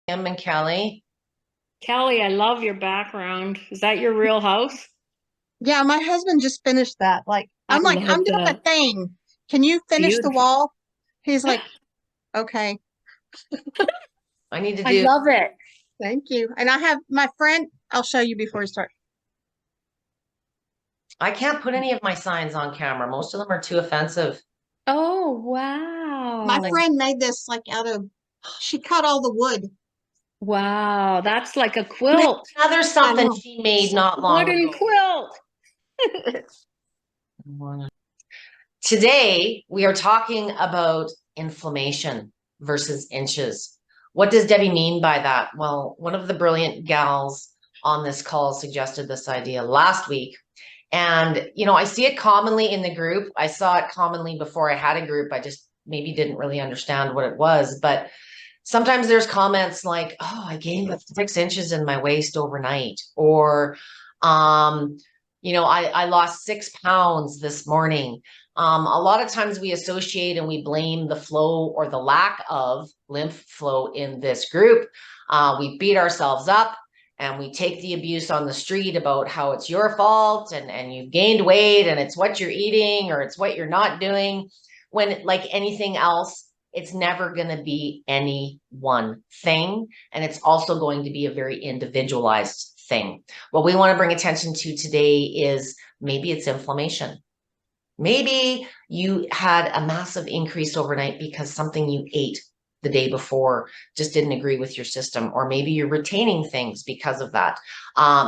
Kim and Kelly. Kelly, I love your background. Is that your real house? Yeah, my husband just finished that. I I'm love doing a that. thing. Can you finish the Beautiful. wall? He's like, okay, I need to I do, love it. thank you. And I have my friend, I'll show you before we start. I can't put any of my signs on camera. Most of them are too offensive. Oh, My wow. friend made this she cut all the wood. Wow, that's like a There's quilt. another I something know. she made not long Wooden ago. quilt. Today, we are talking about inflammation versus inches. What does Debbie mean by that? Well, one of the brilliant gals on this call suggested this idea last week. And, I see it commonly in the group. I saw it commonly before I had a group. I just maybe didn't really understand what it was. But sometimes there's comments like, oh, I gained 6 inches in my waist overnight. Or, I lost 6 pounds this morning. A lot of times we associate and we blame the flow or the lack of lymph flow in this group. We beat ourselves up and we take the abuse on the street about how it's your fault and you've gained weight and it's what you're eating or it's what you're not doing. When, like anything else, it's never going to be any one thing. And it's also going to be a very individualized thing. What we want to bring attention to today is maybe it's inflammation. Maybe you had a massive increase overnight because something you ate the day before just didn't agree with your system, or maybe you're retaining things because of that.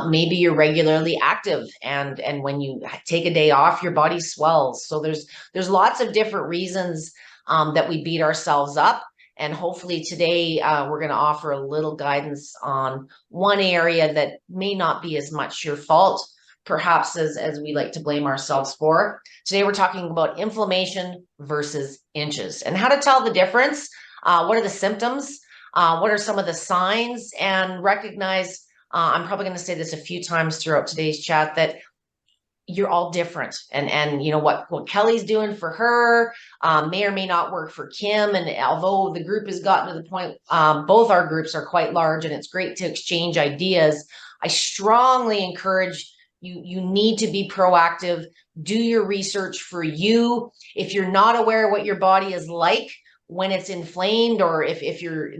Maybe you're regularly active, and when you take a day off, your body swells. So there's lots of different reasons that we beat ourselves up. And hopefully today we're going to offer a little guidance on one area that may not be as much your fault, perhaps as we like to blame ourselves for. Today we're talking about inflammation versus inches and how to tell the difference. What are the symptoms? What are some of the signs? And recognize, I'm probably going to say this a few times throughout today's chat, that you're all different. And what Kelly's doing for her may or may not work for Kim. And although the group has gotten to the point, both our groups are quite large and it's great to exchange ideas, I strongly encourage you need to be proactive. Do your research for you. If you're not aware of what your body is like when it's inflamed, or if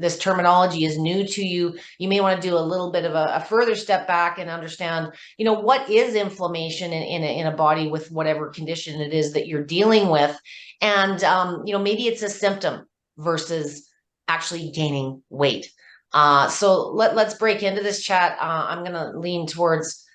this terminology is new to you, you may want to do a little bit of a further step back and understand, what is inflammation in a body with whatever condition it is that you're dealing with. And, maybe it's a symptom versus actually gaining weight. So let's break into this chat. I'm going to lean towards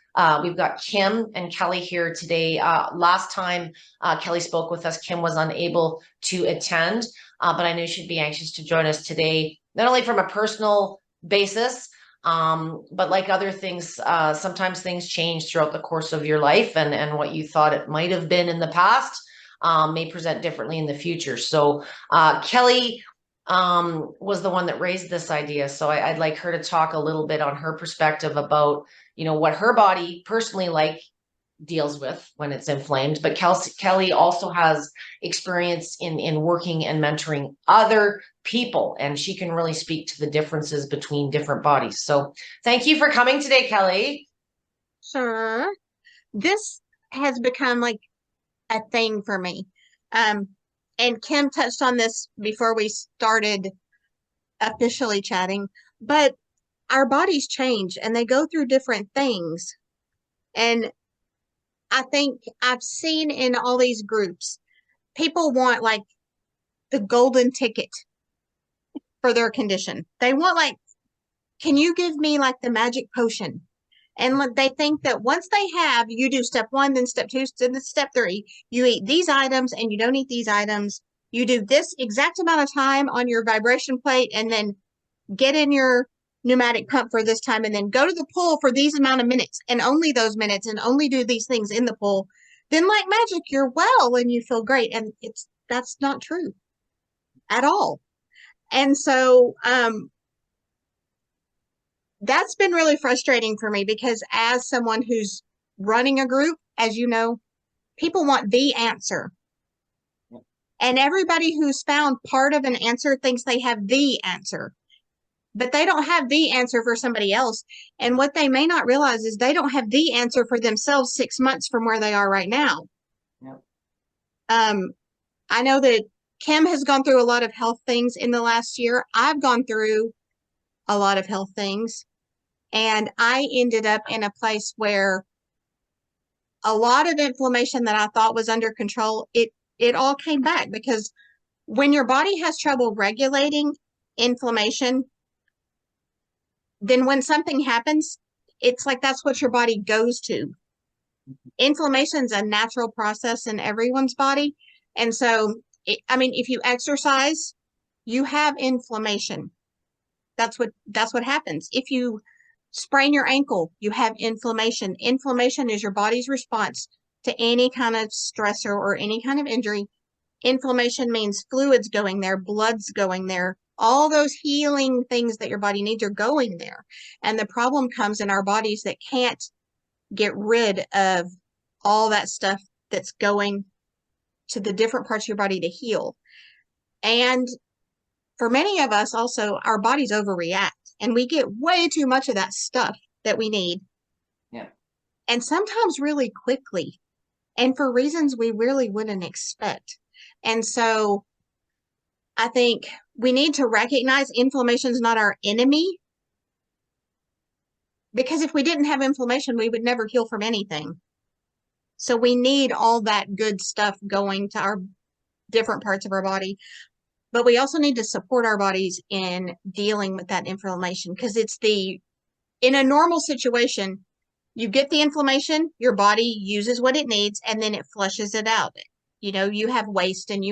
we've got Kim and Kelly here today. Last time Kelly spoke with us, Kim was unable to attend, but I knew she'd be anxious to join us today, not only from a personal basis, but like other things, sometimes things change throughout the course of your life, and what you thought it might have been in the past may present differently in the future. So Kelly was the one that raised this idea. So I'd like her to talk a little bit on her perspective about what her body personally deals with when it's inflamed. But Kelly also has experience in working and mentoring other people, and she can really speak to the differences between different bodies. So thank you for coming today, Kelly. Sure. This has become like a thing for me. And Kim touched on this before we started officially chatting, but our bodies change and they go through different things. And I think I've seen in all these groups, people want like the golden ticket for their condition. They want can you give me like the magic potion? And they think that once they have, you do step one, then step two, then step three. You eat these items and you don't eat these items. You do this exact amount of time on your vibration plate and then get in your pneumatic pump for this time and then go to the pool for these amount of minutes and only those minutes and only do these things in the pool. Then like magic, you're well and you feel great. And that's not true at all. And so, that's been really frustrating for me because as someone who's running a group, as you know, people want the answer. And everybody who's found part of an answer thinks they have the answer. but they don't have the answer for somebody else. And what they may not realize is they don't have the answer for themselves 6 months from where they are right now. Yep. I know that Kim has gone through a lot of health things in the last year. I've gone through a lot of health things, and I ended up in a place where a lot of inflammation that I thought was under control, it all came back, because when your body has trouble regulating inflammation, then when something happens, it's like that's what your body goes to. Inflammation is a natural process in everyone's body. And so, if you exercise, you have inflammation. That's what happens. If you sprain your ankle, you have inflammation. Inflammation is your body's response to any kind of stressor or any kind of injury. Inflammation means fluids going there, blood's going there. All those healing things that your body needs are going there. And the problem comes in our bodies that can't get rid of all that stuff that's going to the different parts of your body to heal. And for many of us also, our bodies overreact and we get way too much of that stuff that we need. Yeah. And sometimes really quickly and for reasons we really wouldn't expect. And so I think we need to recognize inflammation is not our enemy, because if we didn't have inflammation, we would never heal from anything. So we need all that good stuff going to our different parts of our body. But we also need to support our bodies in dealing with that inflammation, because in a normal situation, you get the inflammation, your body uses what it needs, and then it flushes it out. You have waste, and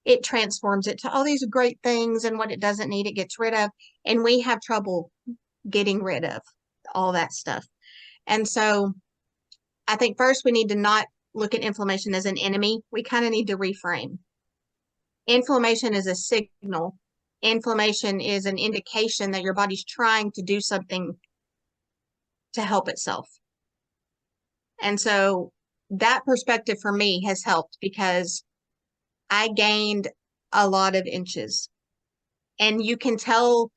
it transforms it to all these great things, and what it doesn't need, it gets rid of. And we have trouble getting rid of all that stuff. And so I think first we need to not look at inflammation as an enemy. We kind of need to reframe. Inflammation is a signal. Inflammation is an indication that your body's trying to do something to help itself. And so that perspective for me has helped, because I gained a lot of inches. And I can tell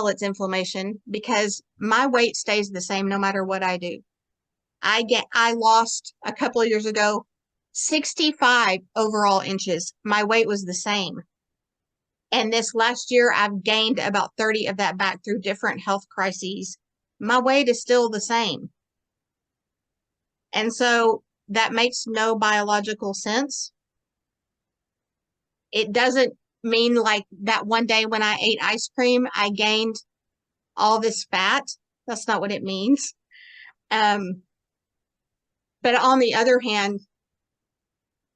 it's inflammation, because my weight stays the same no matter what I do. I lost a couple of years ago 65 overall inches. My weight was the same. And this last year, I've gained about 30 of that back through different health crises. My weight is still the same. And so that makes no biological sense. It doesn't mean like that one day when I ate ice cream, I gained all this fat. That's not what it means. But on the other hand,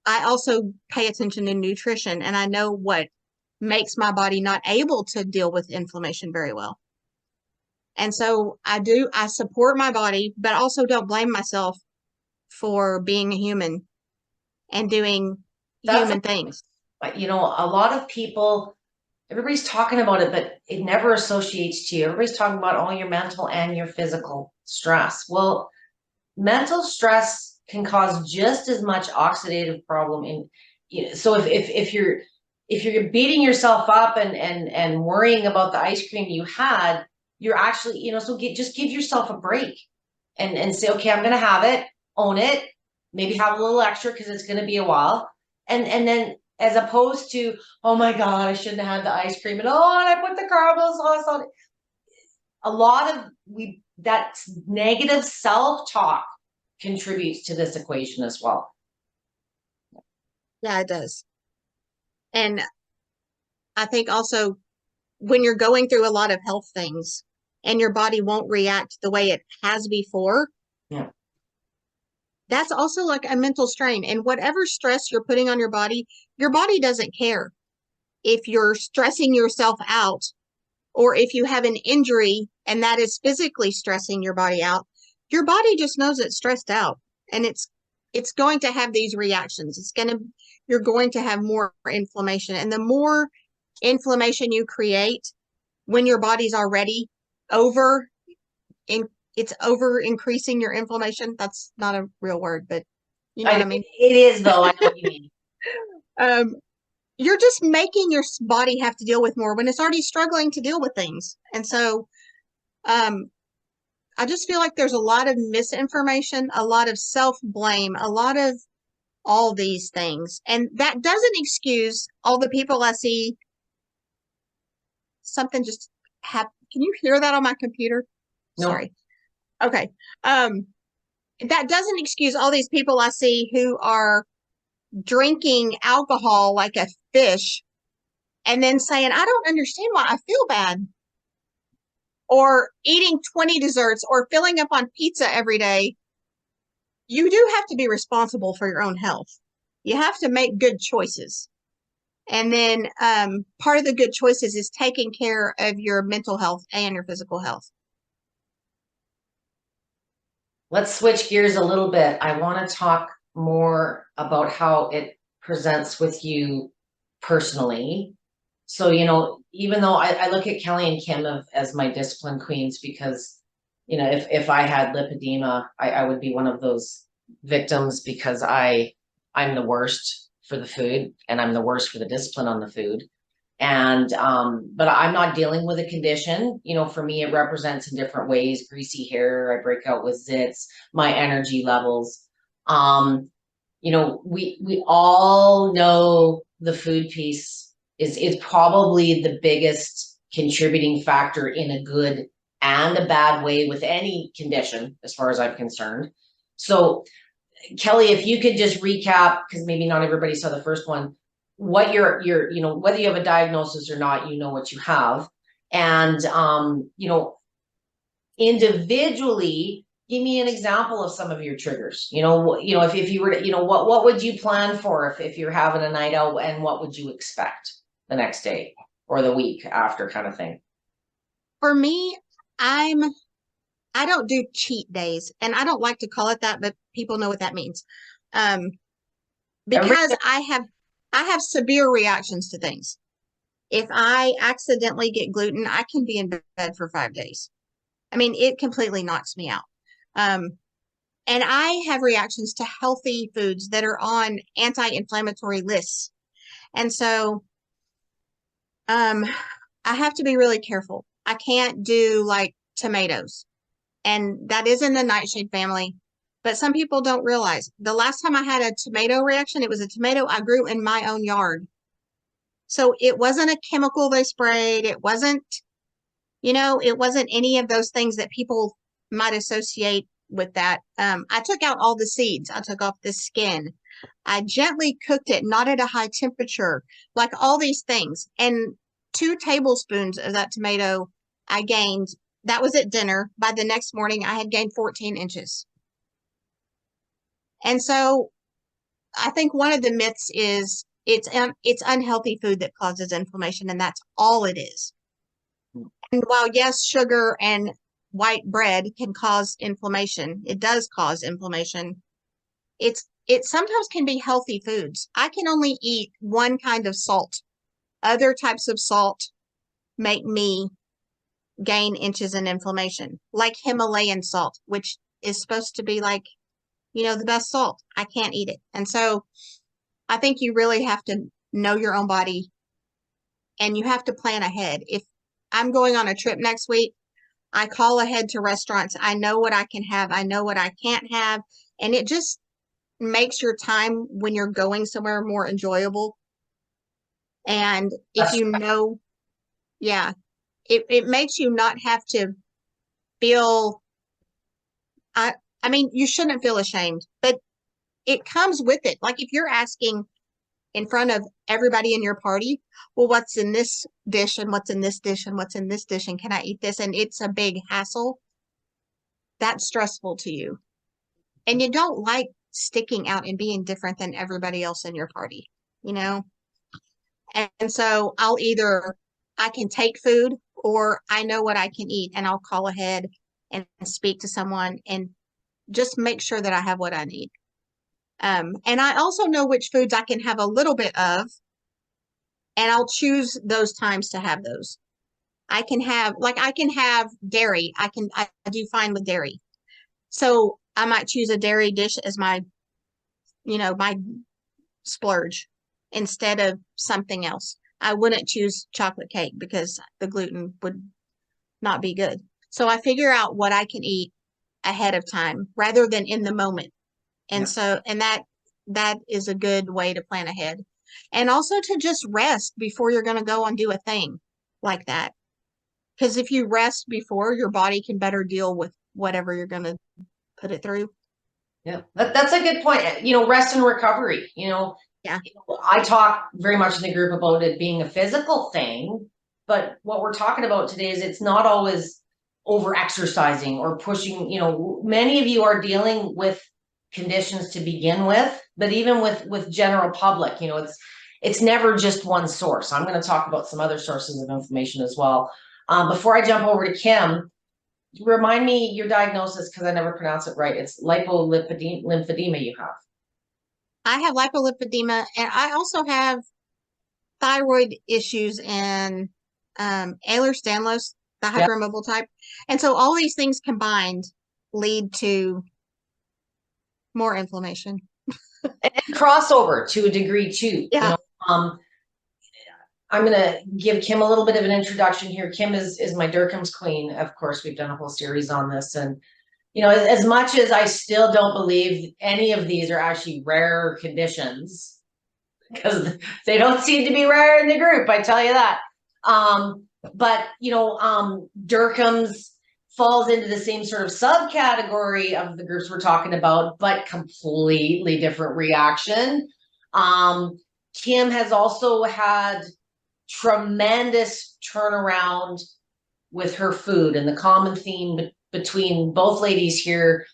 I also pay attention to nutrition, and I know what makes my body not able to deal with inflammation very well. And so I support my body, but also don't blame myself for being a human and doing human things. But a lot of people, everybody's talking about it, but it never associates to you. Everybody's talking about all your mental and your physical stress. Well, mental stress can cause just as much oxidative problem so if you're beating yourself up and worrying about the ice cream you had, you're actually, just give yourself a break and say, okay, I'm gonna have it, own it, maybe have a little extra because it's gonna be a while, and then, as opposed to, oh my God, I shouldn't have had the ice cream, and I put the caramel sauce on it. A lot of that negative self-talk contributes to this equation as well. Yeah, it does. And I think also when you're going through a lot of health things and your body won't react the way it has before, yeah, that's also like a mental strain. And whatever stress you're putting on your body doesn't care if you're stressing yourself out, or if you have an injury and that is physically stressing your body out. Your body just knows it's stressed out, and it's going to have these reactions. You're going to have more inflammation. And the more inflammation you create when your body's already it's over increasing your inflammation. That's not a real word, but you know what I mean? It is, though. I know what you mean. you're just making your body have to deal with more when it's already struggling to deal with things. And so, I just feel like there's a lot of misinformation, a lot of self-blame, a lot of all these things. And that doesn't excuse all the people I see. Something just happened. Can you hear that on my computer? No. Sorry. Okay. That doesn't excuse all these people I see who are drinking alcohol like a fish and then saying, I don't understand why I feel bad. Or eating 20 desserts or filling up on pizza every day. You do have to be responsible for your own health. You have to make good choices. And then part of the good choices is taking care of your mental health and your physical health. Let's switch gears a little bit. I want to talk more about how it presents with you personally. So, you know, even though I look at Kelly and Kim as my discipline queens, because, you know, if I had lipedema, I would be one of those victims, because I'm the worst for the food and I'm the worst for the discipline on the food. And but I'm not dealing with a condition. You know, for me it represents in different ways: greasy hair, I break out with zits, my energy levels. You know, we all know the food piece is probably the biggest contributing factor in a good and a bad way with any condition, as far as I'm concerned. So Kelly, if you could just recap, because maybe not everybody saw the first one, what your you know, whether you have a diagnosis or not, you know what you have. And you know, individually, give me an example of some of your triggers. You know, if you were to, you know, what would you plan for if you're having a night out, and what would you expect the next day or the week after, kind of thing? For me, I don't do cheat days, and I don't like to call it that, but people know what that means. Because I have severe reactions to things. If I accidentally get gluten, I can be in bed for 5 days. I mean, it completely knocks me out. And I have reactions to healthy foods that are on anti-inflammatory lists. And so, I have to be really careful. I can't do like tomatoes, and that is in the nightshade family. But some people don't realize the last time I had a tomato reaction, it was a tomato I grew in my own yard. So it wasn't a chemical they sprayed. It wasn't, you know, it wasn't any of those things that people might associate with that. I took out all the seeds. I took off the skin. I gently cooked it, not at a high temperature, like all these things. And 2 tablespoons of that tomato I gained. That was at dinner. By the next morning, I had gained 14 inches. And so I think one of the myths is it's unhealthy food that causes inflammation, and that's all it is. And while yes, sugar and white bread can cause inflammation, it does cause inflammation. It sometimes can be healthy foods. I can only eat one kind of salt. Other types of salt make me gain inches in inflammation, like Himalayan salt, which is supposed to be like, you know, the best salt. I can't eat it. And so I think you really have to know your own body, and you have to plan ahead. If I'm going on a trip next week, I call ahead to restaurants. I know what I can have. I know what I can't have. And it just makes your time when you're going somewhere more enjoyable. And if you know, yeah, it makes you not have to feel, I mean, you shouldn't feel ashamed, but it comes with it. Like if you're asking in front of everybody in your party, well, what's in this dish and what's in this dish and what's in this dish and can I eat this? And it's a big hassle. That's stressful to you. And you don't like sticking out and being different than everybody else in your party, you know? And so I can take food, or I know what I can eat, and I'll call ahead and speak to someone and just make sure that I have what I need. And I also know which foods I can have a little bit of, and I'll choose those times to have those. I can have dairy. I do fine with dairy. So I might choose a dairy dish as my, you know, my splurge. instead of something else. I wouldn't choose chocolate cake because the gluten would not be good. So I figure out what I can eat ahead of time rather than in the moment. And Yeah. so, and that is a good way to plan ahead. And also to just rest before you're going to go and do a thing like that. Because if you rest before, your body can better deal with whatever you're going to put it through. Yeah, that's a good point. Rest and recovery, Yeah. I talk very much in the group about it being a physical thing, but what we're talking about today is it's not always over exercising or pushing. Many of you are dealing with conditions to begin with, but even with general public, it's never just one source. I'm going to talk about some other sources of inflammation as well. Before I jump over to Kim, remind me your diagnosis, because I never pronounce it right. It's lymphedema you have. I have lipedema, and I also have thyroid issues and Ehlers-Danlos, the Yep. hypermobile type. And so all these things combined lead to more inflammation. And crossover to a degree too. Yeah. I'm gonna give Kim a little bit of an introduction here. Kim is my Durkheim's queen. Of course, we've done a whole series on this, and as much as I still don't believe any of these are actually rare conditions, because they don't seem to be rare in the group, I tell you that. But Durkheim's falls into the same sort of subcategory of the groups we're talking about, but completely different reaction. Kim has also had tremendous turnaround with her food, and the common theme between both ladies here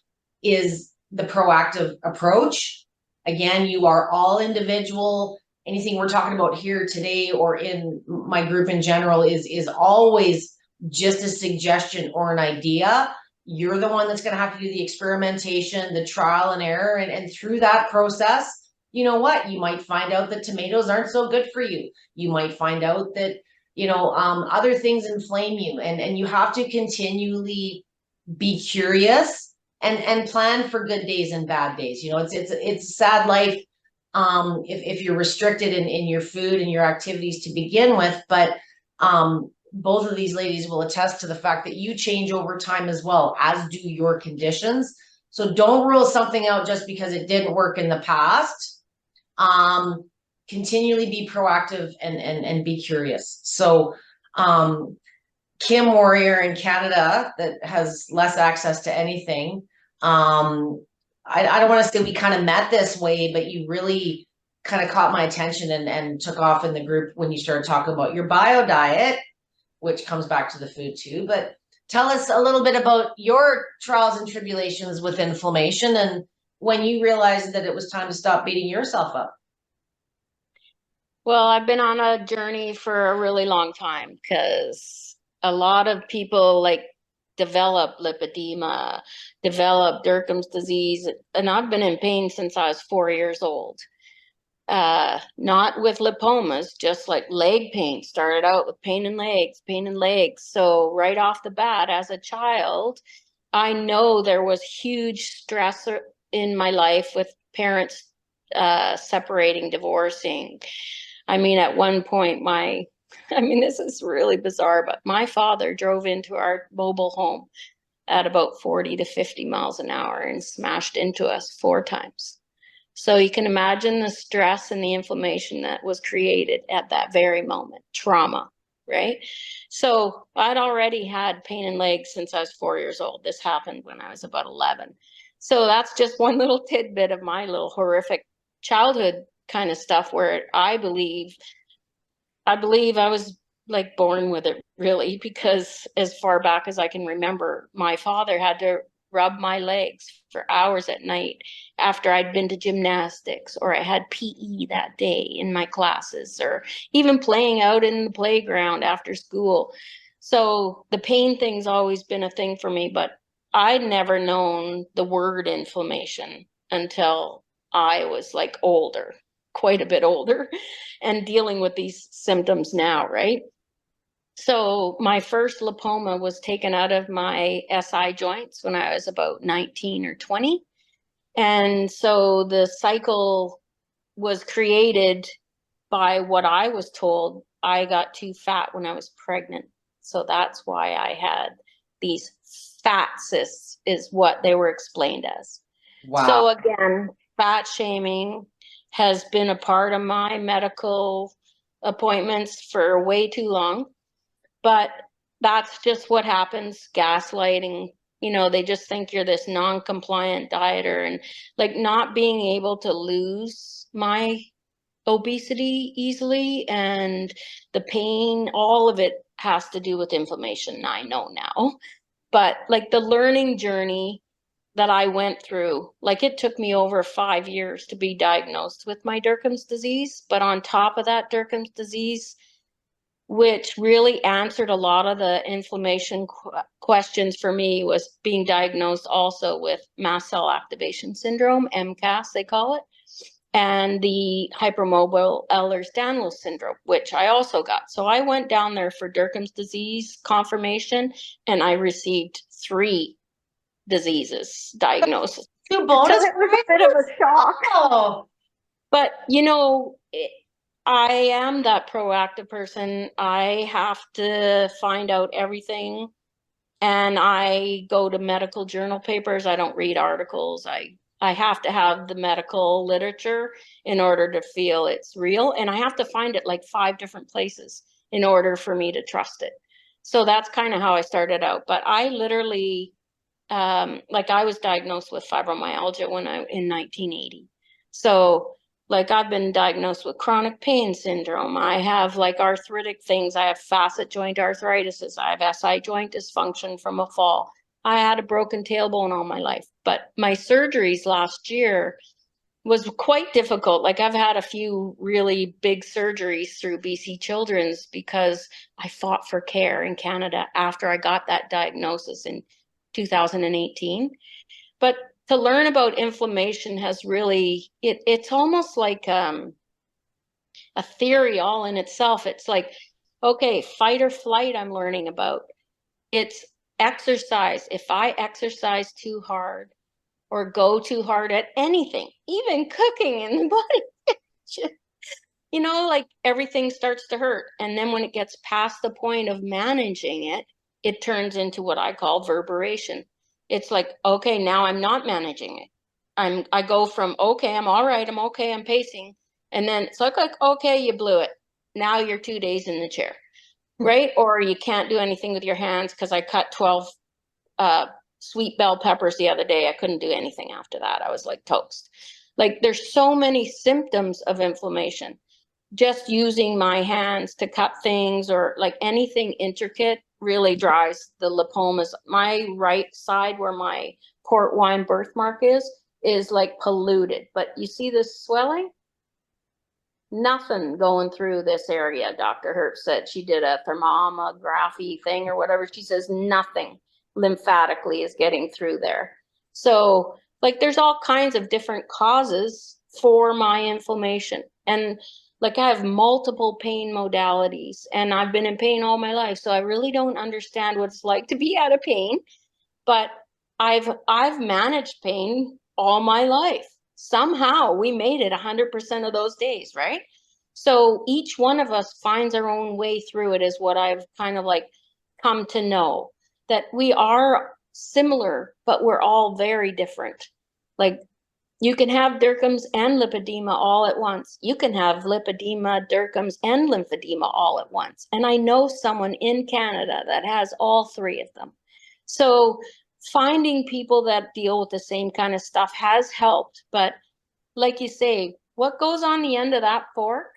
is the proactive approach. Again, you are all individual. Anything we're talking about here today or in my group in general is always just a suggestion or an idea. You're the one that's going to have to do the experimentation, the trial and error, and through that process, you know what? You might find out that tomatoes aren't so good for you. You might find out that other things inflame you, and you have to continually be curious and plan for good days and bad days. It's a sad life if you're restricted in your food and your activities to begin with, but both of these ladies will attest to the fact that you change over time as well, as do your conditions. So don't rule something out just because it didn't work in the past. Continually be proactive and be curious. So Kim Warrior in Canada that has less access to anything. I don't want to say we kind of met this way, but you really kind of caught my attention and took off in the group when you started talking about your bio diet, which comes back to the food too. But tell us a little bit about your trials and tribulations with inflammation and when you realized that it was time to stop beating yourself up. Well, I've been on a journey for a really long time because a lot of people develop lipedema, develop Durkheim's disease, and I've been in pain since I was 4 years old. Not with lipomas, just like leg pain. Started out with pain in legs. So right off the bat, as a child, I know there was huge stress in my life with parents separating, divorcing. I mean, at one point, this is really bizarre, but my father drove into our mobile home at about 40 to 50 miles an hour and smashed into us 4 times. So you can imagine the stress and the inflammation that was created at that very moment, trauma, right? So I'd already had pain in legs since I was 4 years old. This happened when I was about 11. So that's just one little tidbit of my little horrific childhood kind of stuff where I believe I was born with it, really, because as far back as I can remember, my father had to rub my legs for hours at night after I'd been to gymnastics or I had PE that day in my classes or even playing out in the playground after school. So the pain thing's always been a thing for me, but I'd never known the word inflammation until I was older, quite a bit older, and dealing with these symptoms now, right? So my first lipoma was taken out of my SI joints when I was about 19 or 20. And so the cycle was created by what I was told, I got too fat when I was pregnant. So that's why I had these fat cysts, is what they were explained as. Wow. So again, fat shaming has been a part of my medical appointments for way too long, but that's just what happens. Gaslighting, you know, they just think you're this non-compliant dieter, and like not being able to lose my obesity easily and the pain, all of it has to do with inflammation. I know now, but like the learning journey that I went through, like it took me over 5 years to be diagnosed with my Derkham's disease. But on top of that Derkham's disease, which really answered a lot of the inflammation questions for me, was being diagnosed also with mast cell activation syndrome, MCAS they call it, and the hypermobile Ehlers-Danlos syndrome, which I also got. So I went down there for Derkham's disease confirmation, and I received 3 diseases diagnosis. 2 bonus So it was a bit of a shock. Oh, But, you know, I am that proactive person. I have to find out everything. And I go to medical journal papers. I don't read articles. I have to have the medical literature in order to feel it's real. And I have to find it like 5 different places in order for me to trust it. So that's kind of how I started out. But I literally, like I was diagnosed with fibromyalgia in 1980. So like I've been diagnosed with chronic pain syndrome. I have like arthritic things. I have facet joint arthritis. I have SI joint dysfunction from a fall. I had a broken tailbone all my life, but my surgeries last year was quite difficult. Like I've had a few really big surgeries through BC Children's because I fought for care in Canada after I got that diagnosis in 2018. But to learn about inflammation has really, it's almost like a theory all in itself. It's like, okay, fight or flight I'm learning about. It's exercise. If I exercise too hard or go too hard at anything, even cooking in the body, you know, like everything starts to hurt. And then when it gets past the point of managing it, it turns into what I call verberation. It's like, okay, now I'm not managing it. I go from, okay, I'm all right, I'm okay, I'm pacing. And then it's like, okay, you blew it. Now you're 2 days in the chair, right? Or you can't do anything with your hands because I cut 12 sweet bell peppers the other day. I couldn't do anything after that. I was like toast. Like there's so many symptoms of inflammation. Just using my hands to cut things or like anything intricate really drives the lipomas. My right side where my port wine birthmark is like polluted. But you see this swelling? Nothing going through this area. Dr. Hertz said she did a thermography thing or whatever. She says nothing lymphatically is getting through there. So like there's all kinds of different causes for my inflammation. And like I have multiple pain modalities and I've been in pain all my life. So I really don't understand what it's like to be out of pain, but I've managed pain all my life. Somehow we made it 100% of those days, right? So each one of us finds our own way through it is what I've kind of like come to know, that we are similar, but we're all very different. Like you can have Derkham's and lipedema all at once. You can have lipedema, Derkham's, and lymphedema all at once. And I know someone in Canada that has all 3 of them. So finding people that deal with the same kind of stuff has helped. But like you say, what goes on the end of that fork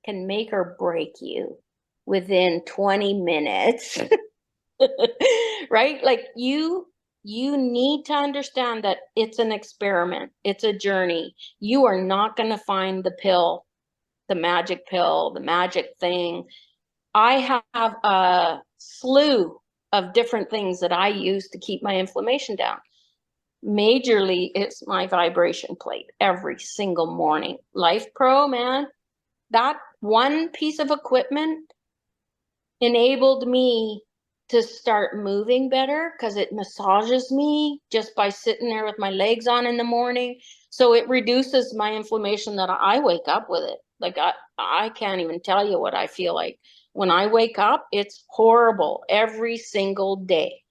can make or break you within 20 minutes. Right? Like you need to understand that it's an experiment. It's a journey. You are not going to find the pill, the magic thing. I have a slew of different things that I use to keep my inflammation down. Majorly, it's my vibration plate every single morning. Life Pro, man, that one piece of equipment enabled me to start moving better because it massages me just by sitting there with my legs on in the morning. So it reduces my inflammation that I wake up with it. Like I can't even tell you what I feel like. When I wake up, it's horrible every single day.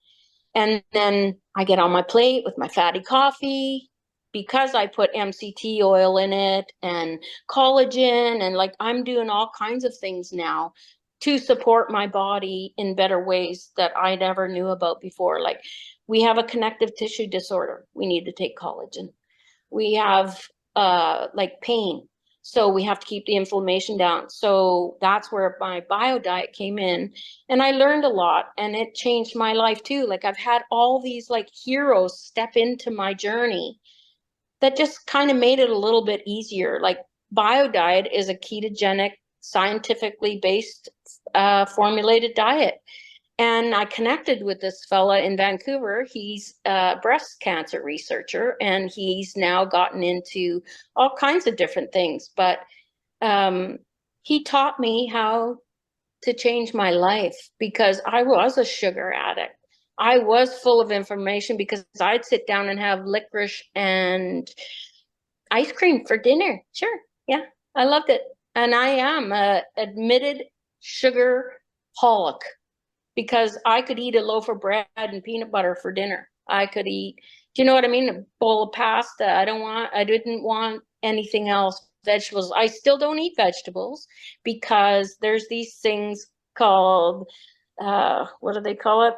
And then I get on my plate with my fatty coffee because I put MCT oil in it and collagen, and like I'm doing all kinds of things now to support my body in better ways that I never knew about before. Like we have a connective tissue disorder. We need to take collagen. We have like pain. So we have to keep the inflammation down. So that's where my bio diet came in. And I learned a lot, and it changed my life too. Like I've had all these like heroes step into my journey that just kind of made it a little bit easier. Like bio diet is a ketogenic, scientifically based formulated diet. And I connected with this fella in Vancouver. He's a breast cancer researcher, and he's now gotten into all kinds of different things. But he taught me how to change my life, because I was a sugar addict. I was full of information because I'd sit down and have licorice and ice cream for dinner. Sure. Yeah, I loved it. And I am a admitted sugar holic, because I could eat a loaf of bread and peanut butter for dinner. I could eat, do you know what I mean? A bowl of pasta. I didn't want anything else. Vegetables. I still don't eat vegetables because there's these things called, what do they call it?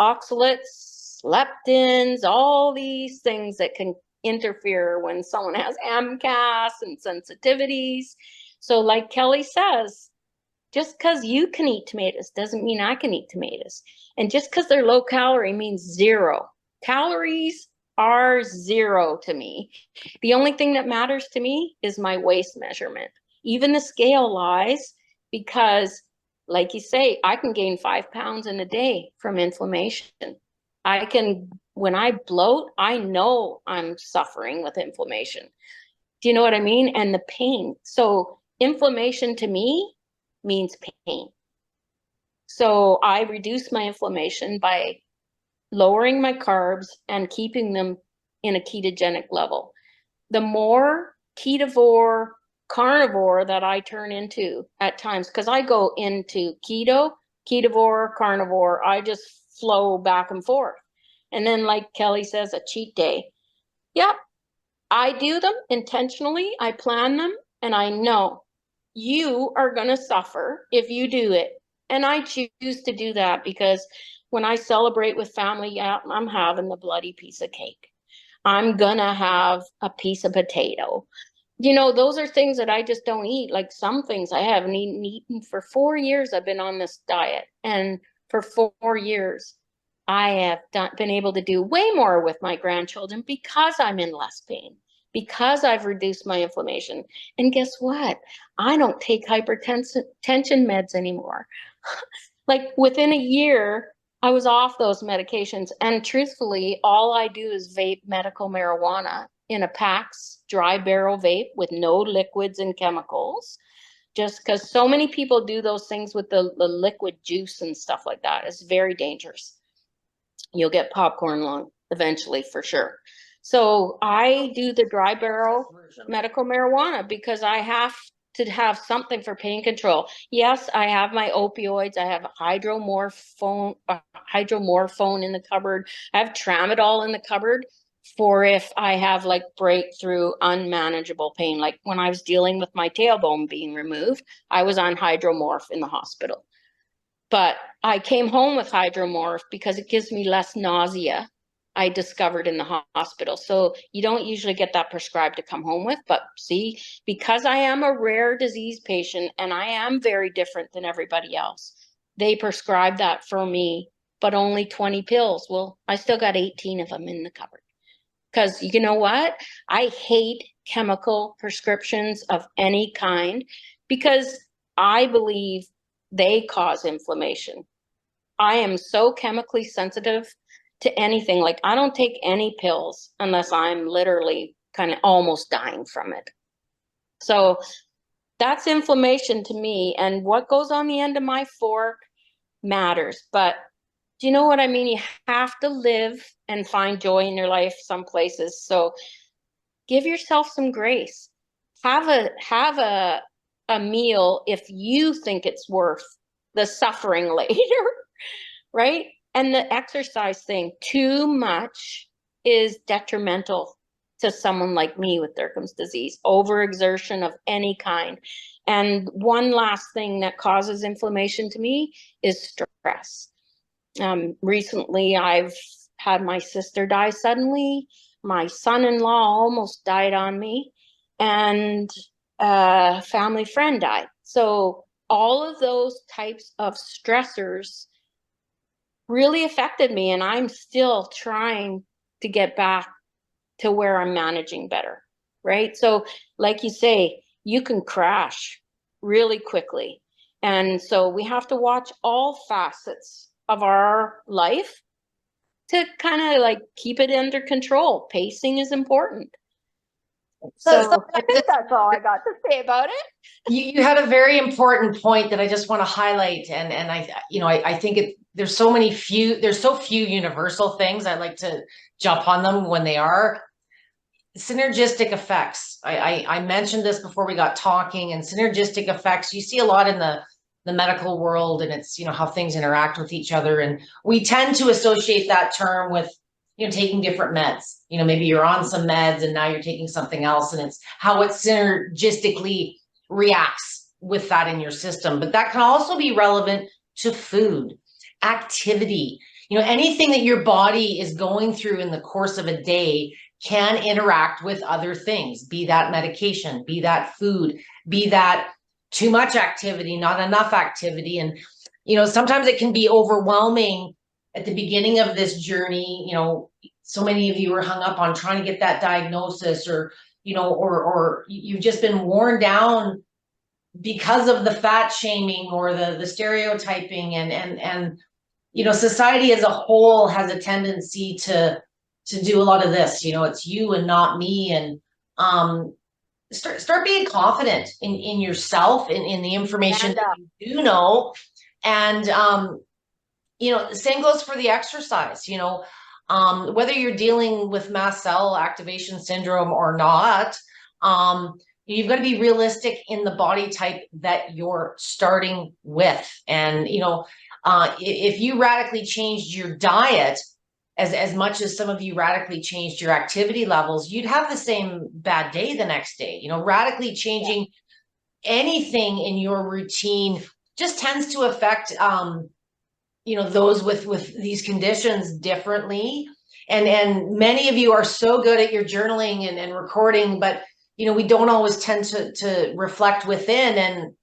Oxalates, leptins, all these things that can interfere when someone has MCAS and sensitivities. So like Kelly says, just because you can eat tomatoes doesn't mean I can eat tomatoes. And just because they're low calorie means zero. Calories are zero to me. The only thing that matters to me is my waist measurement. Even the scale lies, because, like you say, I can gain 5 pounds in a day from inflammation. When I bloat, I know I'm suffering with inflammation. Do you know what I mean? And the pain. So inflammation to me means pain. So I reduce my inflammation by lowering my carbs and keeping them in a ketogenic level. The more ketovore, carnivore that I turn into at times, because I go into ketovore, carnivore, I just flow back and forth. And then, like Kelly says, a cheat day. Yep, I do them intentionally. I plan them, and I know you are going to suffer if you do it. And I choose to do that because when I celebrate with family, yeah, I'm having the bloody piece of cake. I'm going to have a piece of potato. You know, those are things that I just don't eat. Like some things I haven't eaten for 4 years. I've been on this diet. And for 4 years, I have been able to do way more with my grandchildren because I'm in less pain, because I've reduced my inflammation. And guess what? I don't take hypertension meds anymore. Like within a year, I was off those medications. And truthfully, all I do is vape medical marijuana in a PAX dry barrel vape with no liquids and chemicals. Just because so many people do those things with the liquid juice and stuff like that. It's very dangerous. You'll get popcorn lung eventually for sure. So I do the dry barrel medical marijuana because I have to have something for pain control. Yes, I have my opioids. I have hydromorphone in the cupboard. I have tramadol in the cupboard for if I have like breakthrough unmanageable pain. Like when I was dealing with my tailbone being removed, I was on hydromorph in the hospital. But I came home with hydromorph because it gives me less nausea, I discovered in the hospital. So you don't usually get that prescribed to come home with. But see, because I am a rare disease patient and I am very different than everybody else, they prescribed that for me, but only 20 pills. Well, I still got 18 of them in the cupboard. Because you know what? I hate chemical prescriptions of any kind because I believe they cause inflammation. I am so chemically sensitive to anything. Like I don't take any pills unless I'm literally kind of almost dying from it. So that's inflammation to me. And what goes on the end of my fork matters. But do you know what I mean? You have to live and find joy in your life some places. So give yourself some grace. Have a a meal if you think it's worth the suffering later, right? And the exercise thing, too much is detrimental to someone like me with Derkham's disease, overexertion of any kind. And one last thing that causes inflammation to me is stress. Recently, I've had my sister die suddenly. My son-in-law almost died on me, and a family friend died. So all of those types of stressors really affected me, and I'm still trying to get back to where I'm managing better, right? So like you say, you can crash really quickly. And so we have to watch all facets of our life to kind of like keep it under control. Pacing is important. So I think that's all I got to say about it. You had a very important point that I just want to highlight, and I think there's so few universal things. I like to jump on them when they are synergistic effects. I mentioned this before we got talking, and synergistic effects you see a lot in the medical world, and it's how things interact with each other, and we tend to associate that term with taking different meds. Maybe you're on some meds and now you're taking something else, and it's how it synergistically reacts with that in your system. But that can also be relevant to food, activity, anything that your body is going through in the course of a day can interact with other things, be that medication, be that food, be that too much activity, not enough activity. And sometimes it can be overwhelming at the beginning of this journey. So many of you are hung up on trying to get that diagnosis, or or you've just been worn down because of the fat shaming or the stereotyping, and society as a whole has a tendency to do a lot of this. It's you and not me, and start being confident in yourself, in the information that you do know. And same goes for the exercise. Whether you're dealing with mast cell activation syndrome or not, you've got to be realistic in the body type that you're starting with. And if you radically changed your diet as much as some of you radically changed your activity levels, you'd have the same bad day the next day. Radically changing anything in your routine just tends to affect those with these conditions differently. And many of you are so good at your journaling and recording, but we don't always tend to reflect within. And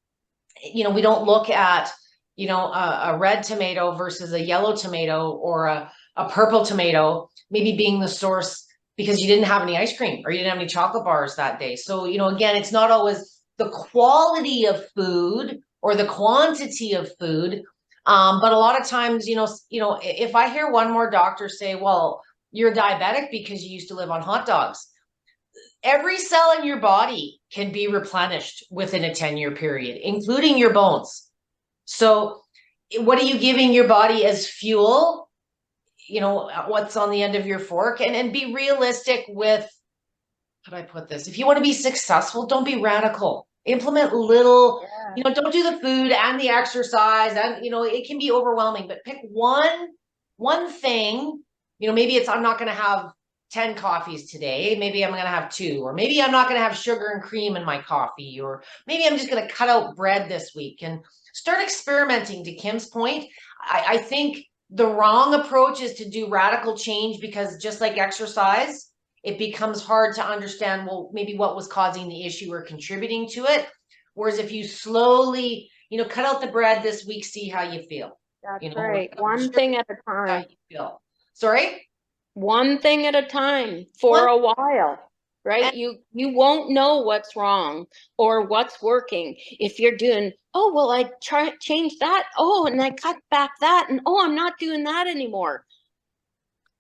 we don't look at a red tomato versus a yellow tomato, or a purple tomato maybe being the source because you didn't have any ice cream or you didn't have any chocolate bars that day. So again, it's not always the quality of food or the quantity of food. But a lot of times, if I hear one more doctor say, well, you're diabetic because you used to live on hot dogs, every cell in your body can be replenished within a 10-year period, including your bones. So what are you giving your body as fuel? What's on the end of your fork, and be realistic with, how do I put this? If you want to be successful, don't be radical. Implement little, don't do the food and the exercise, and it can be overwhelming, but pick one thing. Maybe it's, I'm not going to have 10 coffees today. Maybe I'm going to have 2, or maybe I'm not going to have sugar and cream in my coffee, or maybe I'm just going to cut out bread this week, and start experimenting. To Kim's point, I think the wrong approach is to do radical change, because just like exercise, it becomes hard to understand, well, maybe what was causing the issue or contributing to it. Whereas if you slowly, cut out the bread this week, see how you feel. That's right. One thing at a time. How you feel. Sorry? One thing at a time for a while, right? You won't know what's wrong or what's working if you're doing, oh, well, I change that. Oh, and I cut back that. And oh, I'm not doing that anymore.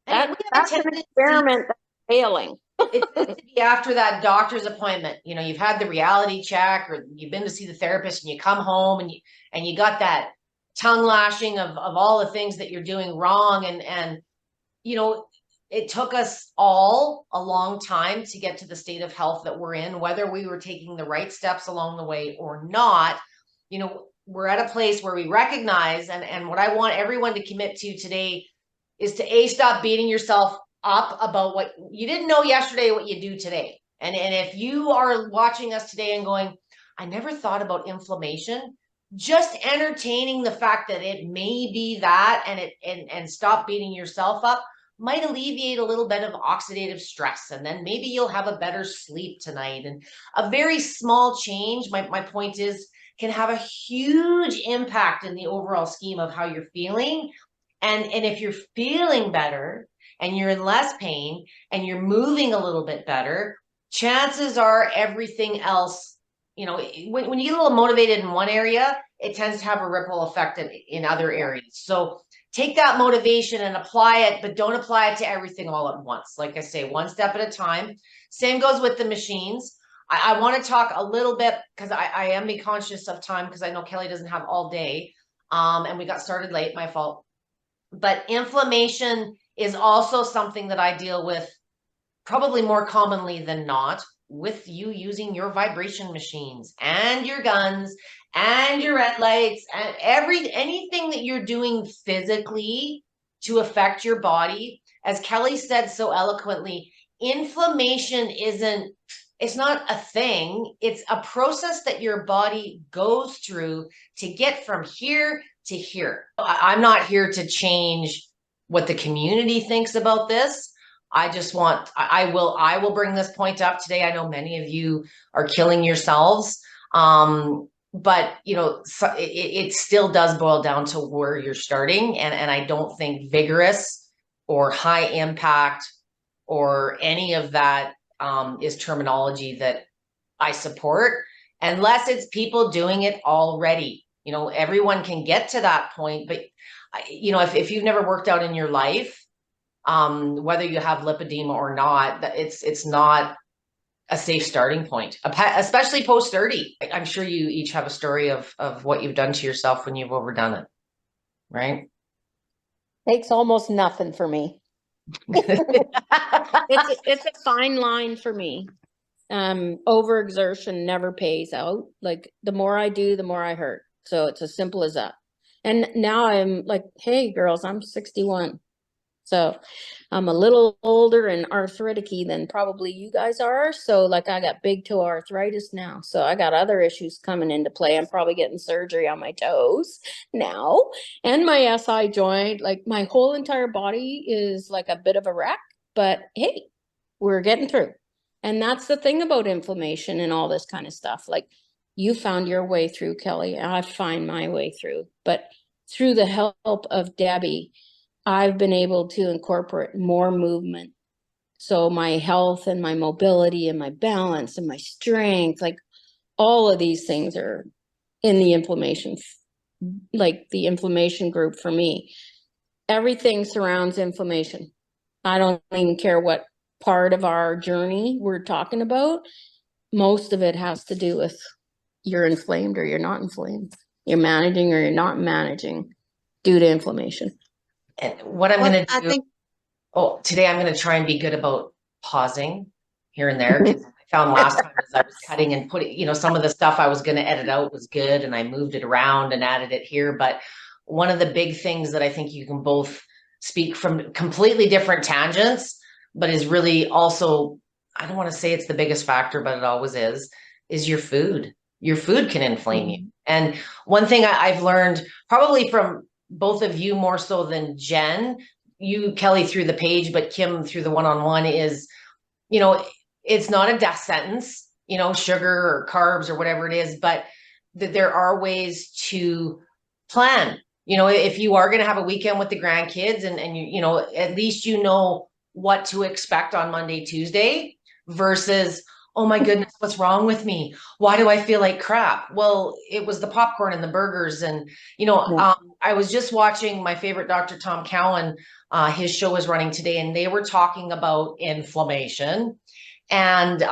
That's an experiment that's failing. It's to be after that doctor's appointment. You've had the reality check, or you've been to see the therapist, and you come home and you got that tongue lashing of all the things that you're doing wrong. And it took us all a long time to get to the state of health that we're in, whether we were taking the right steps along the way or not. You know, we're at a place where we recognize, and what I want everyone to commit to today is to stop beating yourself up about what you didn't know yesterday, what you do today. And if you are watching us today and going, I never thought about inflammation, just entertaining the fact that it may be that, and stop beating yourself up might alleviate a little bit of oxidative stress, and then maybe you'll have a better sleep tonight. And a very small change, my point is, can have a huge impact in the overall scheme of how you're feeling. And if you're feeling better and you're in less pain and you're moving a little bit better, chances are everything else, you know, when you get a little motivated in one area, it tends to have a ripple effect in other areas. So take that motivation and apply it, but don't apply it to everything all at once. Like I say, one step at a time. Same goes with the machines. I want to talk a little bit, because I am being conscious of time, because I know Kelly doesn't have all day. And we got started late, my fault. But inflammation is also something that I deal with probably more commonly than not, with you using your vibration machines and your guns and your red lights and anything that you're doing physically to affect your body. As Kelly said so eloquently, inflammation it's not a thing. It's a process that your body goes through to get from here to here. I'm not here to change what the community thinks about this. I just want, I will bring this point up today. I know many of you are killing yourselves. But you know, so it still does boil down to where you're starting. And I don't think vigorous or high impact or any of that is terminology that I support, unless it's people doing it already. You know, everyone can get to that point, but you know, if you've never worked out in your life, whether you have lipedema or not, it's not a safe starting point, especially post 30. I'm sure you each have a story of what you've done to yourself when you've overdone it, right? Takes almost nothing for me. It's a fine line for me. Overexertion never pays out. Like, the more I do, the more I hurt. So it's as simple as that. And now I'm like, hey girls, I'm 61. So I'm a little older and arthritic-y than probably you guys are. So like, I got big toe arthritis now. So I got other issues coming into play. I'm probably getting surgery on my toes now. And my SI joint, like my whole entire body is like a bit of a wreck. But hey, we're getting through. And that's the thing about inflammation and all this kind of stuff. Like, you found your way through, Kelly. I find my way through. But through the help of Debby, I've been able to incorporate more movement. So my health and my mobility and my balance and my strength, like all of these things are in the inflammation, like the inflammation group for me. Everything surrounds inflammation. I don't even care what part of our journey we're talking about. Most of it has to do with you're inflamed or you're not inflamed. You're managing or you're not managing due to inflammation. And what I'm going to do, today I'm going to try and be good about pausing here and there, because I found last time as I was cutting and putting, you know, some of the stuff I was going to edit out was good, and I moved it around and added it here. But one of the big things that I think you can both speak from completely different tangents, but is really also, I don't want to say it's the biggest factor, but it always is your food. Your food can inflame you. And one thing I've learned, probably from both of you more so than Jen, you, Kelly, through the page, but Kim through the one-on-one, is, you know, it's not a death sentence, you know, sugar or carbs or whatever it is, but there are ways to plan. You know, if you are going to have a weekend with the grandkids, and you know, at least you know what to expect on Monday, Tuesday, versus, oh my goodness, what's wrong with me? Why do I feel like crap? Well, it was the popcorn and the burgers. And, you know, I was just watching my favorite Dr. Tom Kaelin, his show was running today, and they were talking about inflammation. And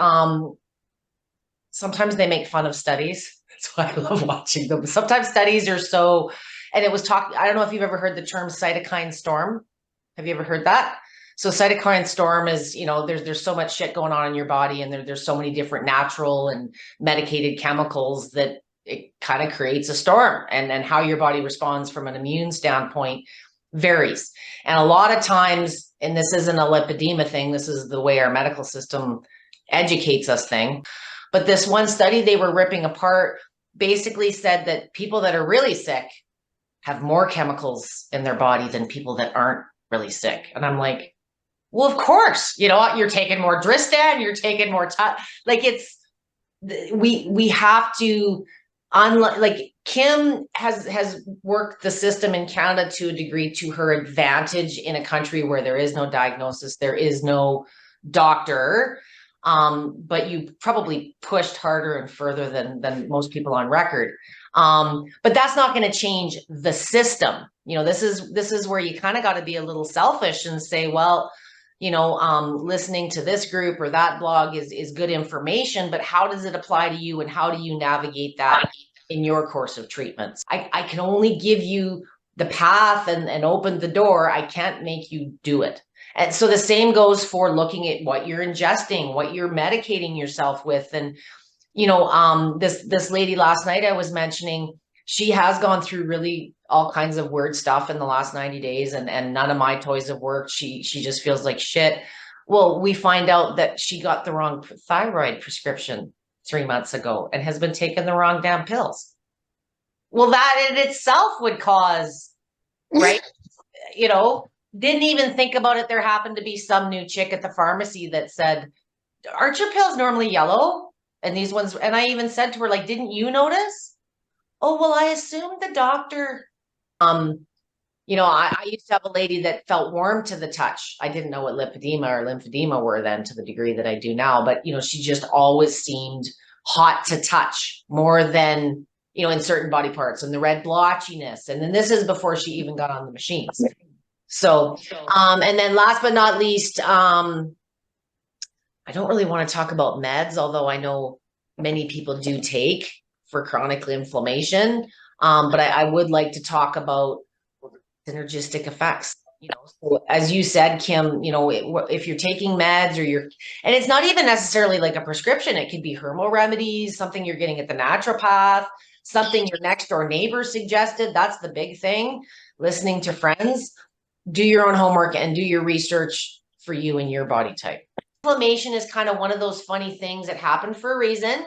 sometimes they make fun of studies. That's why I love watching them. Sometimes studies are so, and it was talking, I don't know if you've ever heard the term cytokine storm. Have you ever heard that? So cytokine storm is, there's so much shit going on in your body, and there's so many different natural and medicated chemicals that it kind of creates a storm, and how your body responds from an immune standpoint varies. And a lot of times, and this isn't a lipedema thing, this is the way our medical system educates us thing. But this one study they were ripping apart basically said that people that are really sick have more chemicals in their body than people that aren't really sick. And I'm like, well, of course, you're taking more Dristan, you're taking more time. Like we have to, like Kim has worked the system in Canada to a degree to her advantage in a country where there is no diagnosis, there is no doctor. But you probably pushed harder and further than most people on record. But that's not going to change the system. This is where you kind of got to be a little selfish and say, well, listening to this group or that blog is good information, but how does it apply to you, and how do you navigate that in your course of treatments? I can only give you the path and open the door. I can't make you do it. And so the same goes for looking at what you're ingesting, what you're medicating yourself with. And, this lady last night I was mentioning, she has gone through really all kinds of weird stuff in the last 90 days, and none of my toys have worked. She just feels like shit. Well, we find out that she got the wrong thyroid prescription 3 months ago and has been taking the wrong damn pills. Well, that in itself would cause, right? Didn't even think about it. There happened to be some new chick at the pharmacy that said, aren't your pills normally yellow? And these ones, and I even said to her, like, didn't you notice? Oh, well, I assumed the doctor, I used to have a lady that felt warm to the touch. I didn't know what lipedema or lymphedema were then to the degree that I do now, but, she just always seemed hot to touch more than, in certain body parts, and the red blotchiness. And then this is before she even got on the machines. So, and then last but not least, I don't really want to talk about meds, although I know many people do take for chronic inflammation. But I would like to talk about synergistic effects. So as you said, Kim, if you're taking meds and it's not even necessarily like a prescription, it could be herbal remedies, something you're getting at the naturopath, something your next door neighbor suggested. That's the big thing. Listening to friends, do your own homework and do your research for you and your body type. Inflammation is kind of one of those funny things that happen for a reason.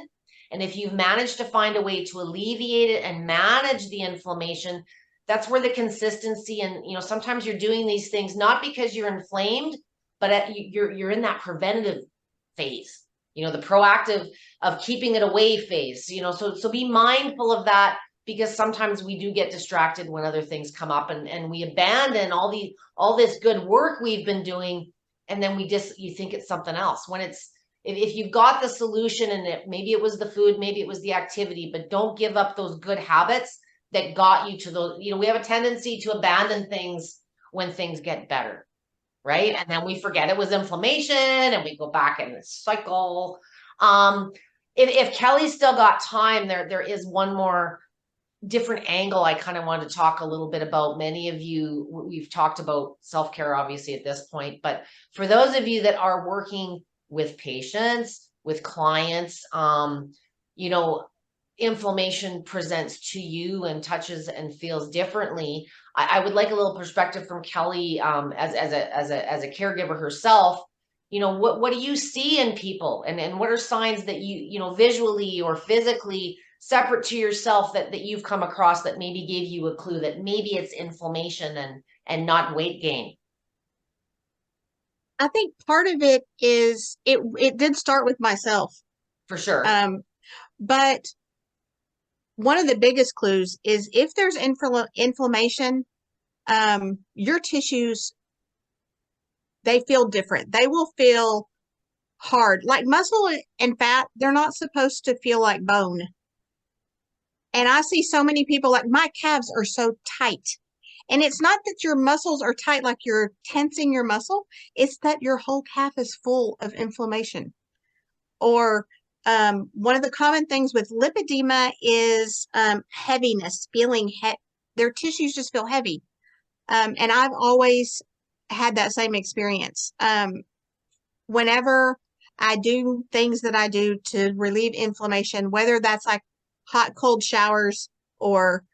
And if you've managed to find a way to alleviate it and manage the inflammation, that's where the consistency and, sometimes you're doing these things, not because you're inflamed, but you're in that preventative phase, the proactive of keeping it away phase, so be mindful of that, because sometimes we do get distracted when other things come up, and we abandon all this good work we've been doing. And then you think it's something else, when if you've got the solution, and maybe it was the food, maybe it was the activity, but don't give up those good habits that got you to those. We have a tendency to abandon things when things get better, right? And then we forget it was inflammation, and we go back in this cycle. If Kelly's still got time, there is one more different angle I kind of wanted to talk a little bit about. Many of you, we've talked about self-care obviously at this point, but for those of you that are working with patients, with clients, inflammation presents to you and touches and feels differently. I would like a little perspective from Kelly, as a caregiver herself. What do you see in people, and what are signs that you visually or physically separate to yourself that you've come across that maybe gave you a clue that maybe it's inflammation and not weight gain? I think part of it is it did start with myself. For sure. But one of the biggest clues is if there's inflammation, your tissues, they feel different. They will feel hard. Like muscle and fat, they're not supposed to feel like bone. And I see so many people, like my calves are so tight. And it's not that your muscles are tight like you're tensing your muscle. It's that your whole calf is full of inflammation. Or one of the common things with lipedema is heaviness, feeling their tissues just feel heavy. And I've always had that same experience. Whenever I do things that I do to relieve inflammation, whether that's like hot, cold showers or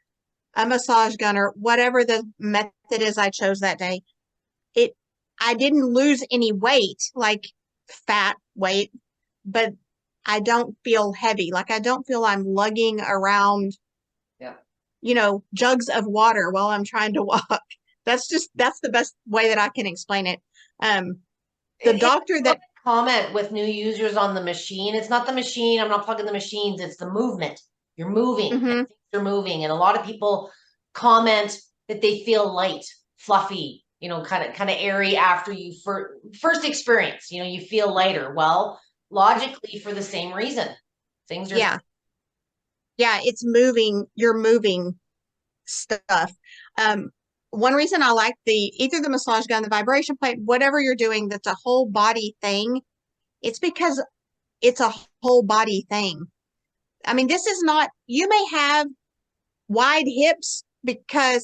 a massage gun or whatever the method is I chose that day, I didn't lose any weight, like fat weight, but I don't feel heavy. Like I don't feel I'm lugging around, jugs of water while I'm trying to walk. That's the best way that I can explain it. The doctor that comment with new users on the machine, it's not the machine. I'm not plugging the machines. It's the movement. You're moving. Mhm. You're moving. And a lot of people comment that they feel light, fluffy, kind of airy after you first experience, you feel lighter. Well, logically for the same reason. Things are Yeah, it's moving, you're moving stuff. One reason I like either the massage gun, the vibration plate, whatever you're doing that's a whole body thing, it's because it's a whole body thing. I mean, this is not, you may have wide hips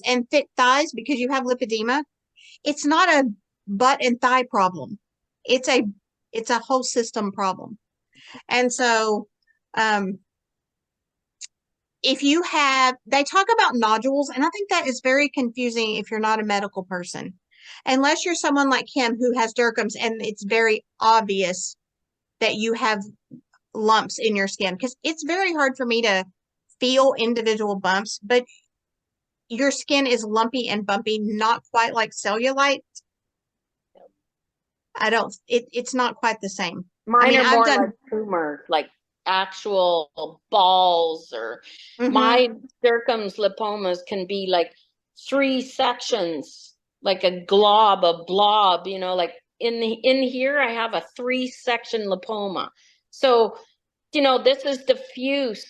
and thick thighs because you have lipedema. It's not a butt and thigh problem. It's a whole system problem. And so, they talk about nodules, and I think that is very confusing if you're not a medical person, unless you're someone like Kim who has Derkums and it's very obvious that you have lumps in your skin, because it's very hard for me to feel individual bumps, but your skin is lumpy and bumpy, not quite like cellulite. It's not quite the same. Mine are more like tumors, like actual balls, or my Derkums lipomas can be like 3 sections, like a blob, like in here I have a 3-section lipoma. So, this is diffuse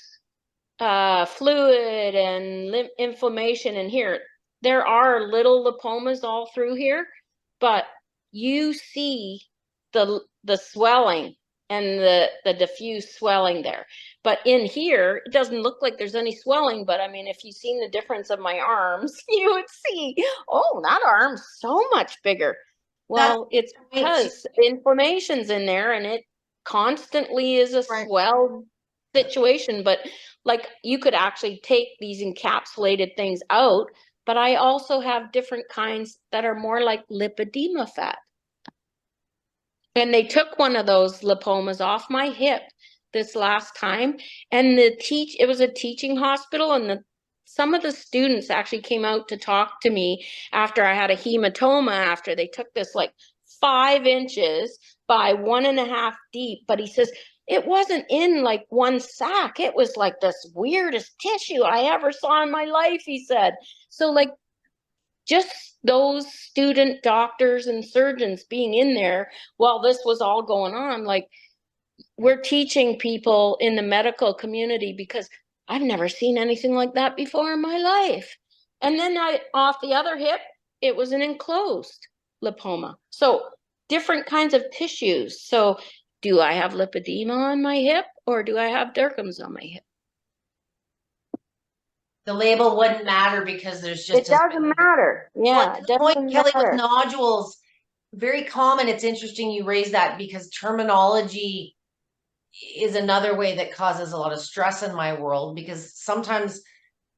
fluid and inflammation in here. There are little lipomas all through here, but you see the swelling and the diffuse swelling there. But in here, it doesn't look like there's any swelling, but I mean, if you've seen the difference of my arms, you would see, oh, that arm's so much bigger. Well, it's because inflammation's in there and it constantly is a swelled situation. But like, you could actually take these encapsulated things out, but I also have different kinds that are more like lipedema fat. And they took one of those lipomas off my hip this last time, and it was a teaching hospital, and some of the students actually came out to talk to me after I had a hematoma, after they took this like 5 inches by 1.5 deep. But he says, it wasn't in like one sack. It was like this weirdest tissue I ever saw in my life, he said. So like, just those student doctors and surgeons being in there while this was all going on, like, we're teaching people in the medical community, because I've never seen anything like that before in my life. And then off the other hip, it was an enclosed lipoma. So different kinds of tissues. So do I have lipedema on my hip, or do I have Derkums on my hip? The label wouldn't matter, because there's just... It doesn't matter. Yeah, it doesn't Kelly, matter. with nodules, very common. It's interesting you raise that, because terminology is another way that causes a lot of stress in my world, because sometimes,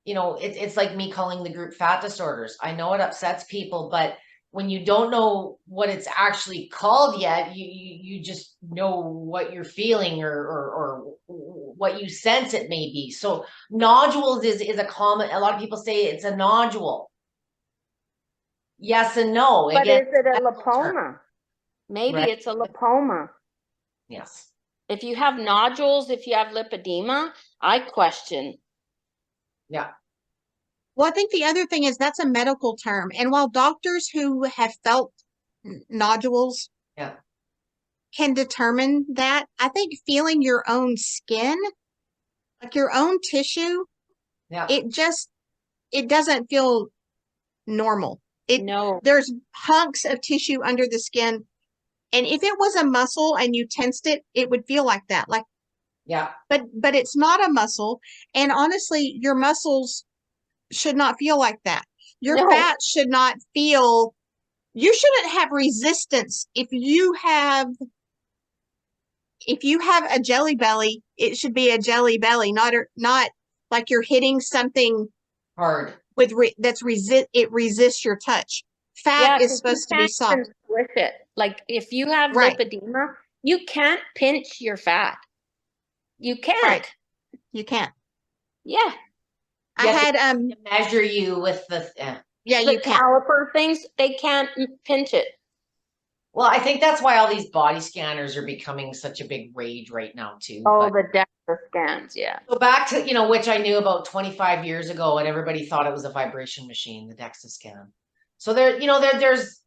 it's like me calling the group fat disorders. I know it upsets people, but when you don't know what it's actually called yet, you just know what you're feeling or what you sense it may be. So nodules is a common, a lot of people say it's a nodule. Yes and no. But again, is it a lipoma? Maybe it's a lipoma. Yes. If you have nodules, if you have lipedema, I question. Yeah. Well, I think the other thing is that's a medical term. And while doctors who have felt nodules can determine that, I think feeling your own skin, like your own tissue, it doesn't feel normal. There's hunks of tissue under the skin. And if it was a muscle and you tensed it, it would feel like that. But it's not a muscle. And honestly, your muscles should not feel like that. Your fat should not feel you shouldn't have resistance. If you have a jelly belly, it should be a jelly belly, not like you're hitting something Hard. with it resists your touch. Fat Yeah, is 'cause you supposed to be can't soft. even squish it. Like if you have Right. lipedema, you can't pinch your fat. You can't. Right. You can't. Yeah. I had To measure you with the yeah, The you can't. caliper things, they can't pinch it. well, I think that's why all these body scanners are becoming such a big rage right now too. Oh, But the DEXA scans, yeah. go back to, which I knew about 25 years ago, and everybody thought it was a vibration machine, the DEXA scan. So there's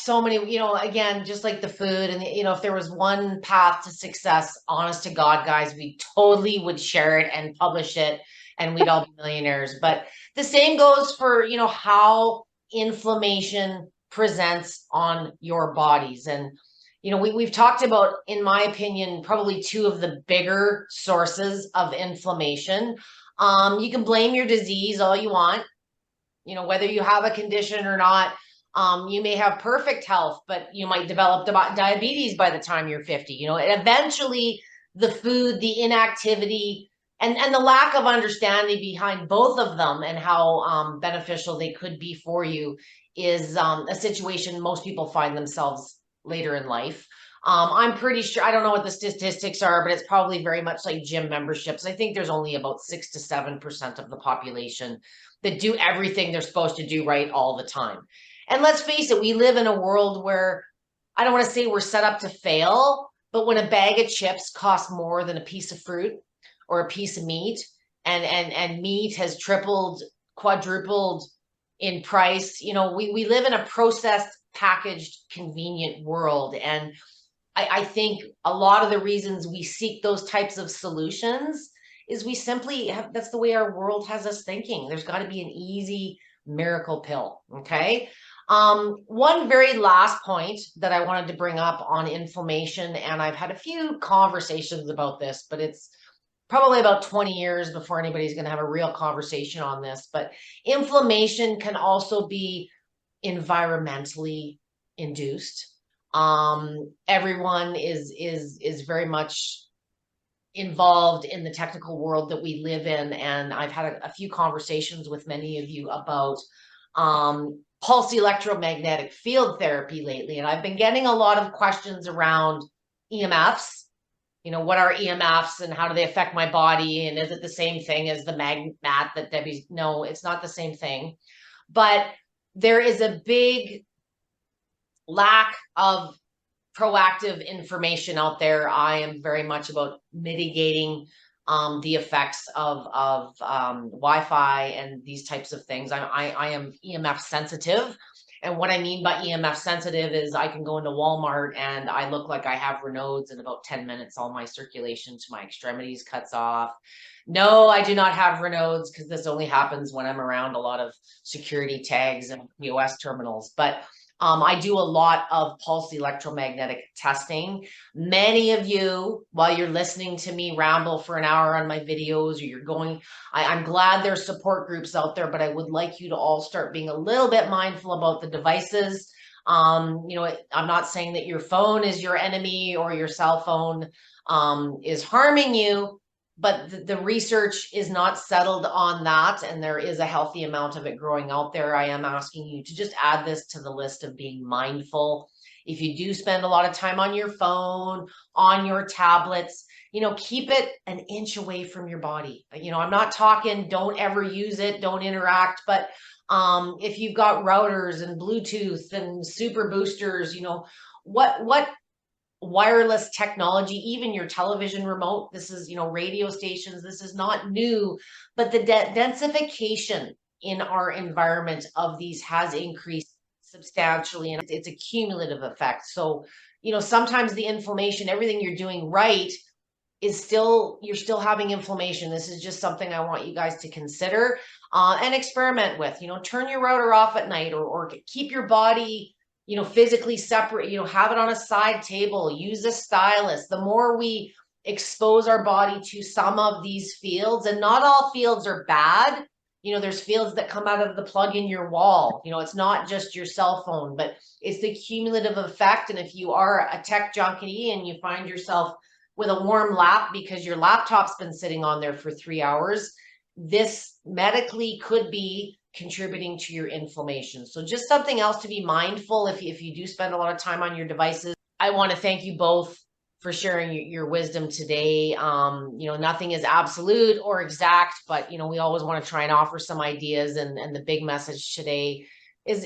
so many, again, just like the food and, if there was one path to success, honest to God, guys, we totally would share it and publish it and we'd all be millionaires. But the same goes for, how inflammation presents on your bodies. And, we've talked about, in my opinion, probably two of the bigger sources of inflammation. You can blame your disease all you want, whether you have a condition or not. You may have perfect health, but you might develop diabetes by the time you're 50. Eventually the food, the inactivity, and the lack of understanding behind both of them and how beneficial they could be for you is a situation most people find themselves later in life. I'm pretty sure, I don't know what the statistics are, but it's probably very much like gym memberships. I think there's only about 6 to 7% of the population that do everything they're supposed to do right all the time. And let's face it, we live in a world where, I don't want to say we're set up to fail, but when a bag of chips costs more than a piece of fruit or a piece of meat, and meat has tripled, quadrupled in price, we live in a processed, packaged, convenient world. And I think a lot of the reasons we seek those types of solutions is we simply have, that's the way our world has us thinking. There's got to be an easy miracle pill. Okay. One very last point that I wanted to bring up on inflammation, and I've had a few conversations about this, but it's probably about 20 years before anybody's going to have a real conversation on this. But inflammation can also be environmentally induced. Everyone is very much involved in the technical world that we live in, and I've had a few conversations with many of you about pulse electromagnetic field therapy lately, and I've been getting a lot of questions around EMFs. What are EMFs and how do they affect my body, and is it the same thing as the magnet that Debbie's? No, it's not the same thing, but there is a big lack of proactive information out there. I am very much about mitigating the effects of Wi-Fi and these types of things. I am EMF sensitive. And what I mean by EMF sensitive is I can go into Walmart and I look like I have Raynaud's in about 10 minutes. All my circulation to my extremities cuts off. No, I do not have Raynaud's, because this only happens when I'm around a lot of security tags and POS terminals. But I do a lot of pulse electromagnetic testing. Many of you, while you're listening to me ramble for an hour on my videos, or you're going, I'm glad there's support groups out there, but I would like you to all start being a little bit mindful about the devices. I'm not saying that your phone is your enemy or your cell phone is harming you, but the research is not settled on that, and there is a healthy amount of it growing out there. I am asking you to just add this to the list of being mindful. If you do spend a lot of time on your phone, on your tablets, keep it an inch away from your body. I'm not talking don't ever use it, don't interact, but if you've got routers and Bluetooth and super boosters, what wireless technology, even your television remote, this is, radio stations, this is not new, but the densification in our environment of these has increased substantially, and it's a cumulative effect. So, sometimes the inflammation, everything you're doing right, is you're still having inflammation. This is just something I want you guys to consider and experiment with. Turn your router off at night, or keep your body physically separate, have it on a side table, use a stylus. The more we expose our body to some of these fields, and not all fields are bad, there's fields that come out of the plug in your wall. It's not just your cell phone, but it's the cumulative effect. And if you are a tech junkie and you find yourself with a warm lap because your laptop's been sitting on there for 3 hours, this medically could be contributing to your inflammation. So just something else to be mindful if you do spend a lot of time on your devices. I want to thank you both for sharing your wisdom today. Nothing is absolute or exact, but we always want to try and offer some ideas. And the big message today is,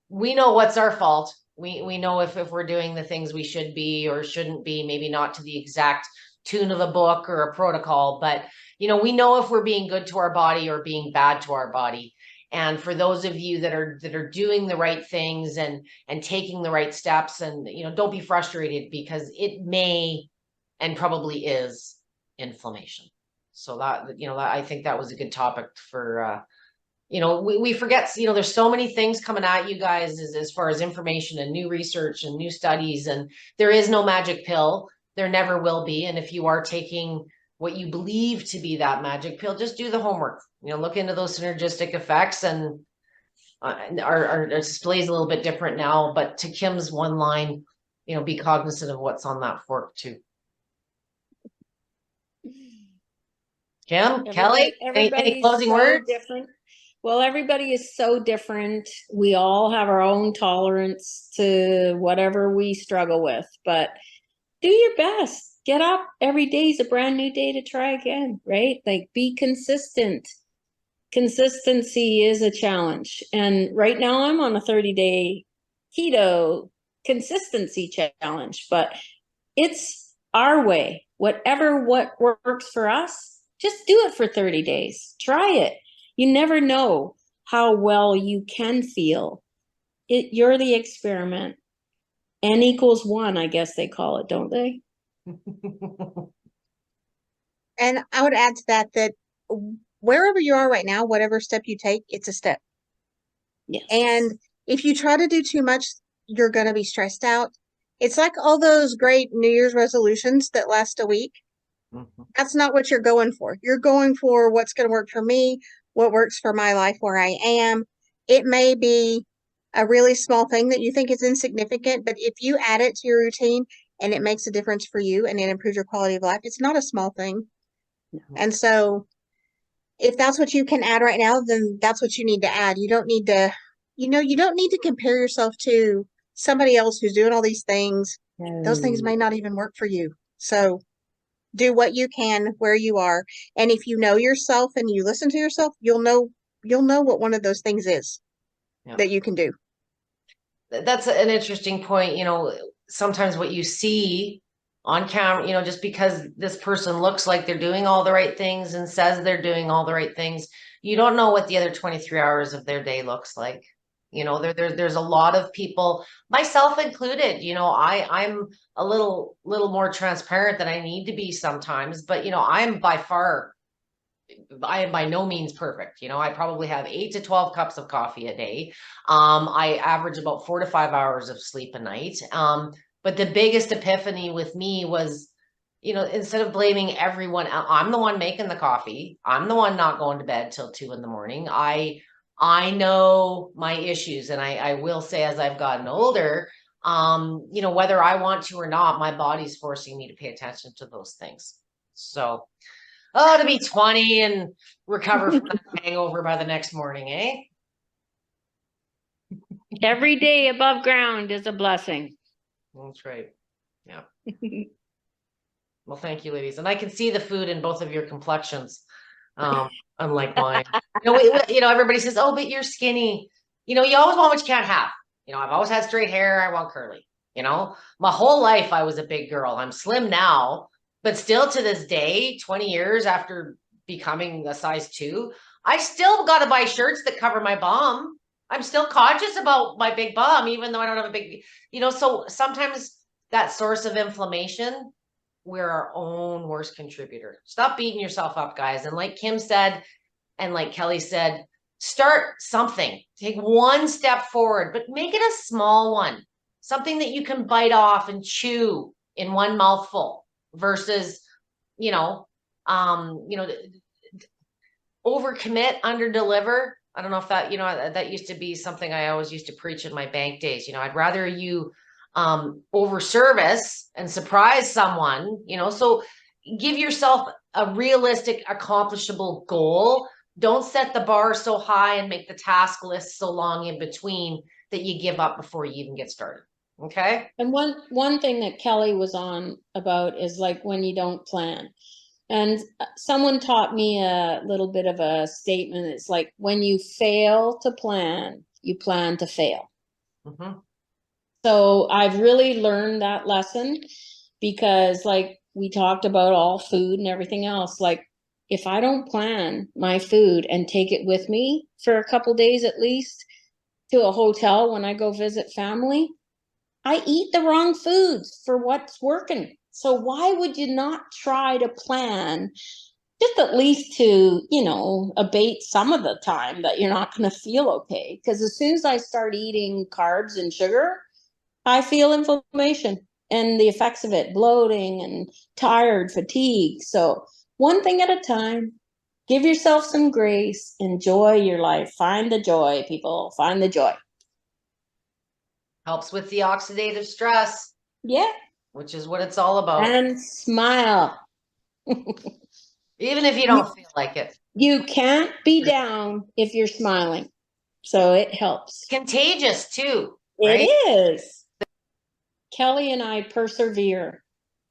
we know what's our fault. We know if we're doing the things we should be or shouldn't be, maybe not to the exact tune of a book or a protocol, but we know if we're being good to our body or being bad to our body. And for those of you that are doing the right things and taking the right steps, and don't be frustrated, because it may and probably is inflammation. So that I think that was a good topic for we forget, there's so many things coming at you guys as far as information and new research and new studies, and there is no magic pill. There never will be. And if you are taking what you believe to be that magic pill, just do the homework, look into those synergistic effects. And our display is a little bit different now, but to Kim's one line, be cognizant of what's on that fork too. Kim, Kelly, any closing words? Different. Well, everybody is so different. We all have our own tolerance to whatever we struggle with, but do your best. Get up. Every day is a brand new day to try again, right? Like, be consistent. Consistency is a challenge. And right now I'm on a 30-day keto consistency challenge, but it's our way. What works for us, just do it for 30 days. Try it. You never know how well you can feel. You're the experiment. N equals 1, I guess they call it, don't they? And I would add to that wherever you are right now, whatever step you take, it's a step. Yes. And if you try to do too much, you're going to be stressed out. It's like all those great New Year's resolutions that last a week. Mm-hmm. That's not what you're going for. You're going for what's going to work for me, what works for my life where I am. It may be a really small thing that you think is insignificant, but if you add it to your routine and it makes a difference for you and it improves your quality of life, it's not a small thing. No. And so if that's what you can add right now, then that's what you need to add. You don't need to, you don't need to compare yourself to somebody else who's doing all these things. Those things may not even work for you. So do what you can where you are. And if you know yourself and you listen to yourself, you'll know what one of those things is that you can do. That's an interesting point. Sometimes what you see on camera, just because this person looks like they're doing all the right things and says they're doing all the right things, you don't know what the other 23 hours of their day looks like. There's a lot of people, myself included, I'm a little more transparent than I need to be sometimes, but I am by no means perfect. I probably have 8 to 12 cups of coffee a day. I average about 4 to 5 hours of sleep a night. But the biggest epiphany with me was, instead of blaming everyone, I'm the one making the coffee. I'm the one not going to bed till 2 a.m. I know my issues, and I will say, as I've gotten older, whether I want to or not, my body's forcing me to pay attention to those things. So, to be 20 and recover from that hangover by the next morning, eh? Every day above ground is a blessing. That's right. Yeah. Well, thank you, ladies. And I can see the food in both of your complexions, unlike mine. Everybody says, oh, but you're skinny. You always want what you can't have. I've always had straight hair. I want curly. My whole life I was a big girl. I'm slim now, but still to this day, 20 years after becoming a size 2, I still got to buy shirts that cover my bum. I'm still conscious about my big bum, even though I don't have a big, so sometimes that source of inflammation, we're our own worst contributor. Stop beating yourself up, guys. And like Kim said, and like Kelly said, start something. Take one step forward, but make it a small one. Something that you can bite off and chew in one mouthful versus, overcommit, underdeliver. I don't know if that, that used to be something I always used to preach in my bank days. I'd rather you over service and surprise someone, so give yourself a realistic, accomplishable goal. Don't set the bar so high and make the task list so long in between that you give up before you even get started. Okay. And one thing that Kelly was on about is like when you don't plan. And someone taught me a little bit of a statement. It's like when you fail to plan, you plan to fail. Mm-hmm. So I've really learned that lesson because like we talked about all food and everything else. Like if I don't plan my food and take it with me for a couple days at least to a hotel when I go visit family, I eat the wrong foods for what's working. So why would you not try to plan just at least to, abate some of the time that you're not going to feel okay? Because as soon as I start eating carbs and sugar, I feel inflammation and the effects of it, bloating and tired, fatigue. So one thing at a time, give yourself some grace, enjoy your life, find the joy, people, find the joy. Helps with the oxidative stress. Yeah. Which is what it's all about. And smile. Even if you don't feel like it. You can't be down if you're smiling. So it helps. Contagious too. Right? It is. Kelly and I persevere.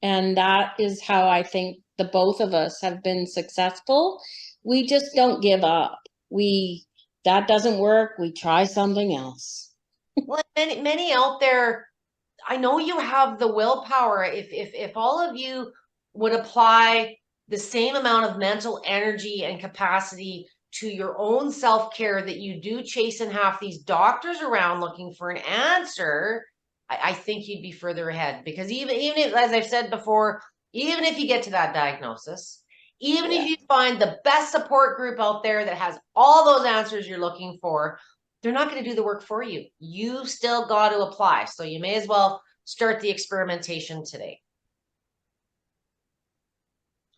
And that is how I think the both of us have been successful. We just don't give up. That doesn't work. We try something else. Well, many out there, I know you have the willpower. If all of you would apply the same amount of mental energy and capacity to your own self-care that you do chasing half these doctors around looking for an answer, I think you'd be further ahead. Because even if, as I've said before, even if you get to that diagnosis, even if you find the best support group out there that has all those answers you're looking for, they're not going to do the work for you. You still got to apply. So you may as well start the experimentation today.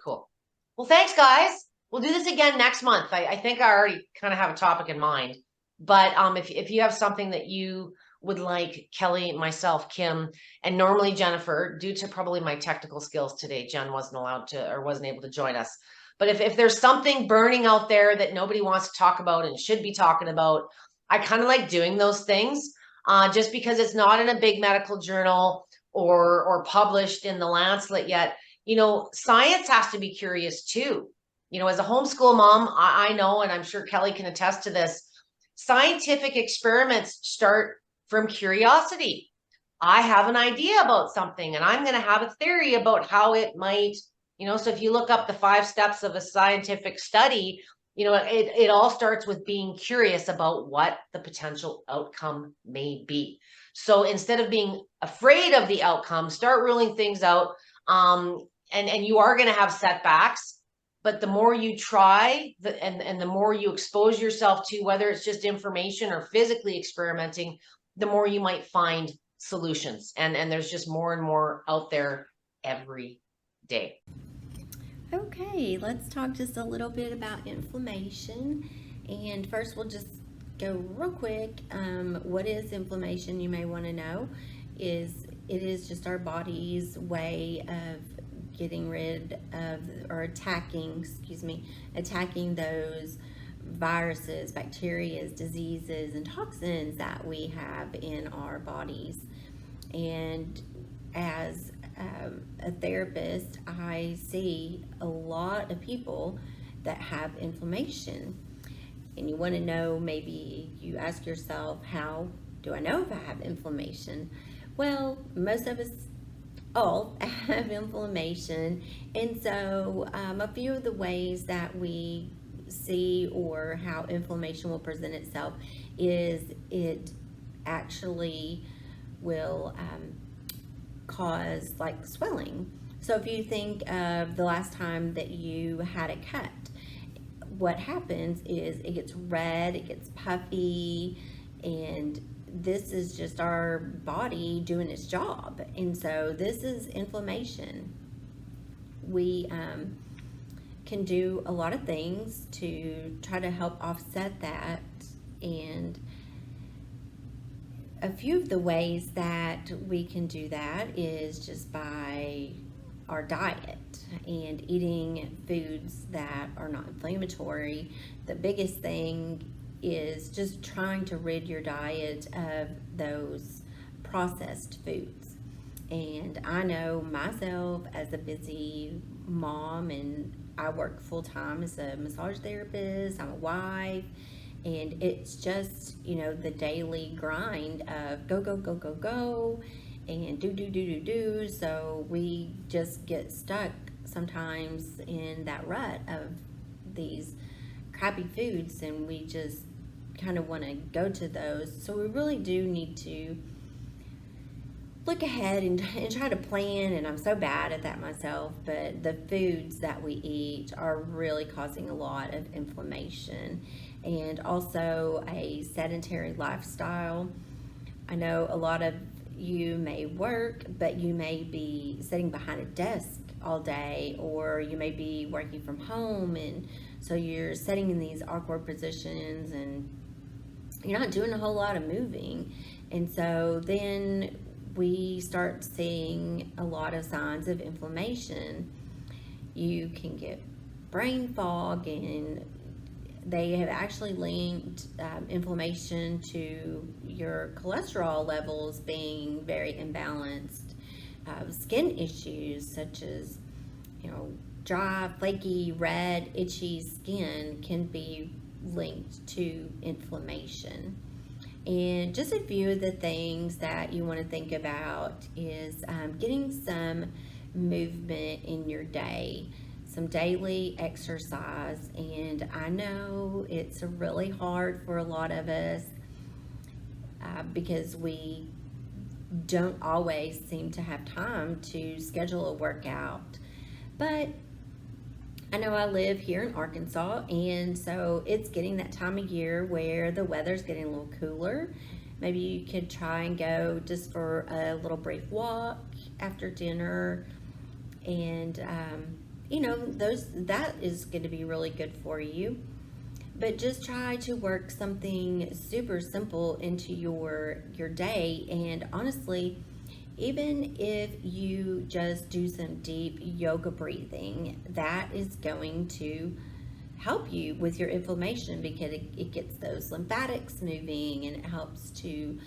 Cool. Well, thanks, guys. We'll do this again next month. I think I already kind of have a topic in mind. But if you have something that you would like Kelly, myself, Kim, and normally Jennifer, due to probably my technical skills today, Jen wasn't allowed to or wasn't able to join us. But if there's something burning out there that nobody wants to talk about and should be talking about, I kind of like doing those things just because it's not in a big medical journal or published in the Lancet yet. Science has to be curious too. As a homeschool mom, I know, and I'm sure Kelly can attest to this, scientific experiments start from curiosity. I have an idea about something and I'm going to have a theory about how it might, so if you look up the 5 steps of a scientific study, it all starts with being curious about what the potential outcome may be. So instead of being afraid of the outcome, start ruling things out. And you are going to have setbacks, but the more you try and the more you expose yourself to, whether it's just information or physically experimenting, the more you might find solutions. And there's just more and more out there every day. Okay, let's talk just a little bit about inflammation. And first we'll just go real quick. What is inflammation? You may want to know it is just our body's way of getting rid of or attacking those viruses, bacteria, diseases, and toxins that we have in our bodies. And as a therapist, I see a lot of people that have inflammation. And you want to know, maybe you ask yourself, how do I know if I have inflammation? Well, most of us all have inflammation. And so a few of the ways that we see or how inflammation will present itself is it actually will cause like swelling. So if you think of the last time that you had a cut, what happens is it gets red, it gets puffy, and this is just our body doing its job. And so this is inflammation. can do a lot of things to try to help offset that. And a few of the ways that we can do that is just by our diet and eating foods that are not inflammatory. The biggest thing is just trying to rid your diet of those processed foods. And I know myself as a busy mom, and I work full time as a massage therapist, I'm a wife, and it's just, the daily grind of go, go, go, go, go, and do. So we just get stuck sometimes in that rut of these crappy foods, and we just kind of want to go to those. So we really do need to look ahead and try to plan, and I'm so bad at that myself, but the foods that we eat are really causing a lot of inflammation, and also a sedentary lifestyle. I know a lot of you may work, but you may be sitting behind a desk all day, or you may be working from home, and so you're sitting in these awkward positions and you're not doing a whole lot of moving. And so then we start seeing a lot of signs of inflammation. You can get brain fog, and they have actually linked inflammation to your cholesterol levels being very imbalanced. Skin issues such as, dry, flaky, red, itchy skin can be linked to inflammation. And just a few of the things that you want to think about is getting some movement in your day, some daily exercise. And I know it's really hard for a lot of us because we don't always seem to have time to schedule a workout. But I know I live here in Arkansas, and so it's getting that time of year where the weather's getting a little cooler. Maybe you could try and go just for a little brief walk after dinner, and that is going to be really good for you. But just try to work something super simple into your day, and honestly, even if you just do some deep yoga breathing, that is going to help you with your inflammation, because it gets those lymphatics moving, and it helps to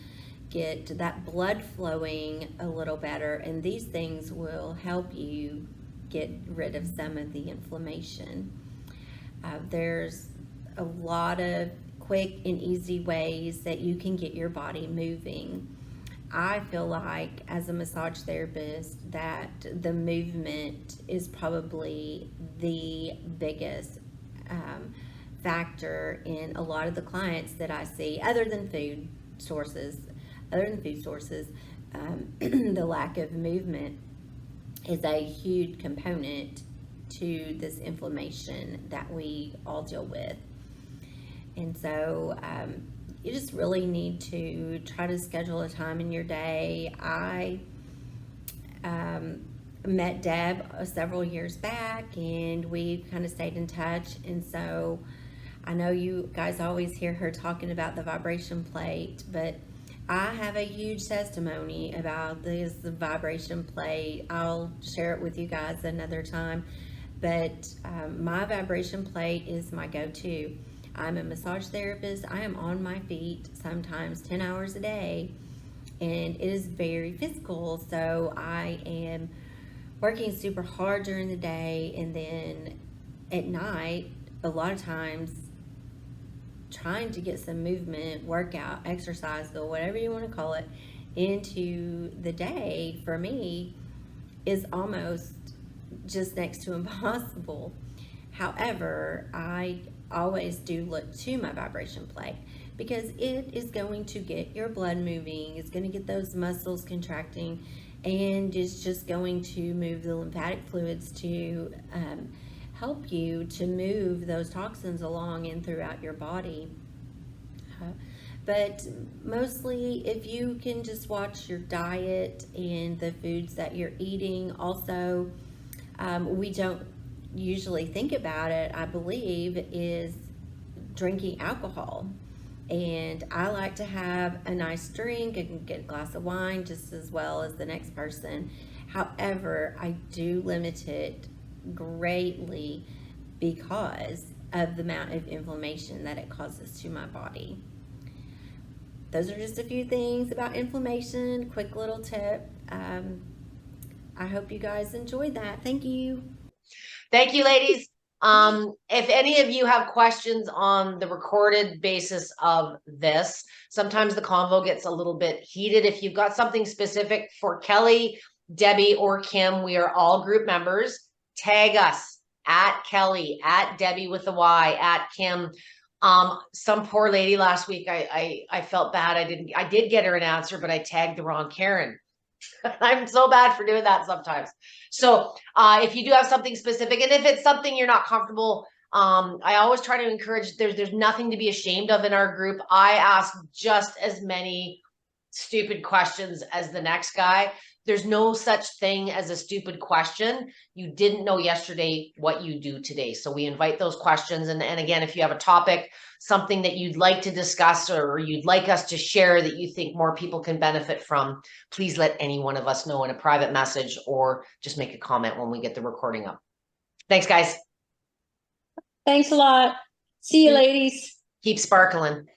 get that blood flowing a little better. And these things will help you get rid of some of the inflammation. There's a lot of quick and easy ways that you can get your body moving. I feel like as a massage therapist that the movement is probably the biggest factor in a lot of the clients that I see, other than food sources. The lack of movement is a huge component to this inflammation that we all deal with. And so you just really need to try to schedule a time in your day. I met Deb several years back, and we kind of stayed in touch. And so I know you guys always hear her talking about the vibration plate, but I have a huge testimony about this vibration plate. I'll share it with you guys another time. But my vibration plate is my go-to. I'm a massage therapist. I am on my feet sometimes 10 hours a day, and it is very physical. So I am working super hard during the day, and then at night, a lot of times trying to get some movement, workout, exercise, or whatever you want to call it, into the day for me is almost just next to impossible. However, I always do look to my vibration plate, because it is going to get your blood moving, it's going to get those muscles contracting, and it's just going to move the lymphatic fluids to help you to move those toxins along and throughout your body. But mostly, if you can just watch your diet and the foods that you're eating. Also, we don't usually think about it, I believe, is drinking alcohol. And I like to have a nice drink. I can get a glass of wine just as well as the next person. However, I do limit it greatly because of the amount of inflammation that it causes to my body. Those are just a few things about inflammation. Quick little tip. I hope you guys enjoyed that. Thank you. Thank you, ladies. If any of you have questions on the recorded basis of this, sometimes the convo gets a little bit heated. If you've got something specific for Kelly, Debbie, or Kim, we are all group members. Tag us at Kelly, at Debbie with a Y, at Kim. Some poor lady last week, I felt bad. I did get her an answer, but I tagged the wrong Karen. I'm so bad for doing that sometimes. So if you do have something specific, and if it's something you're not comfortable, I always try to encourage, there's nothing to be ashamed of in our group. I ask just as many stupid questions as the next guy. There's no such thing as a stupid question. You didn't know yesterday what you do today. So we invite those questions. And again, if you have a topic, something that you'd like to discuss or you'd like us to share that you think more people can benefit from, please let any one of us know in a private message or just make a comment when we get the recording up. Thanks, guys. Thanks a lot. See you, ladies. Keep sparkling.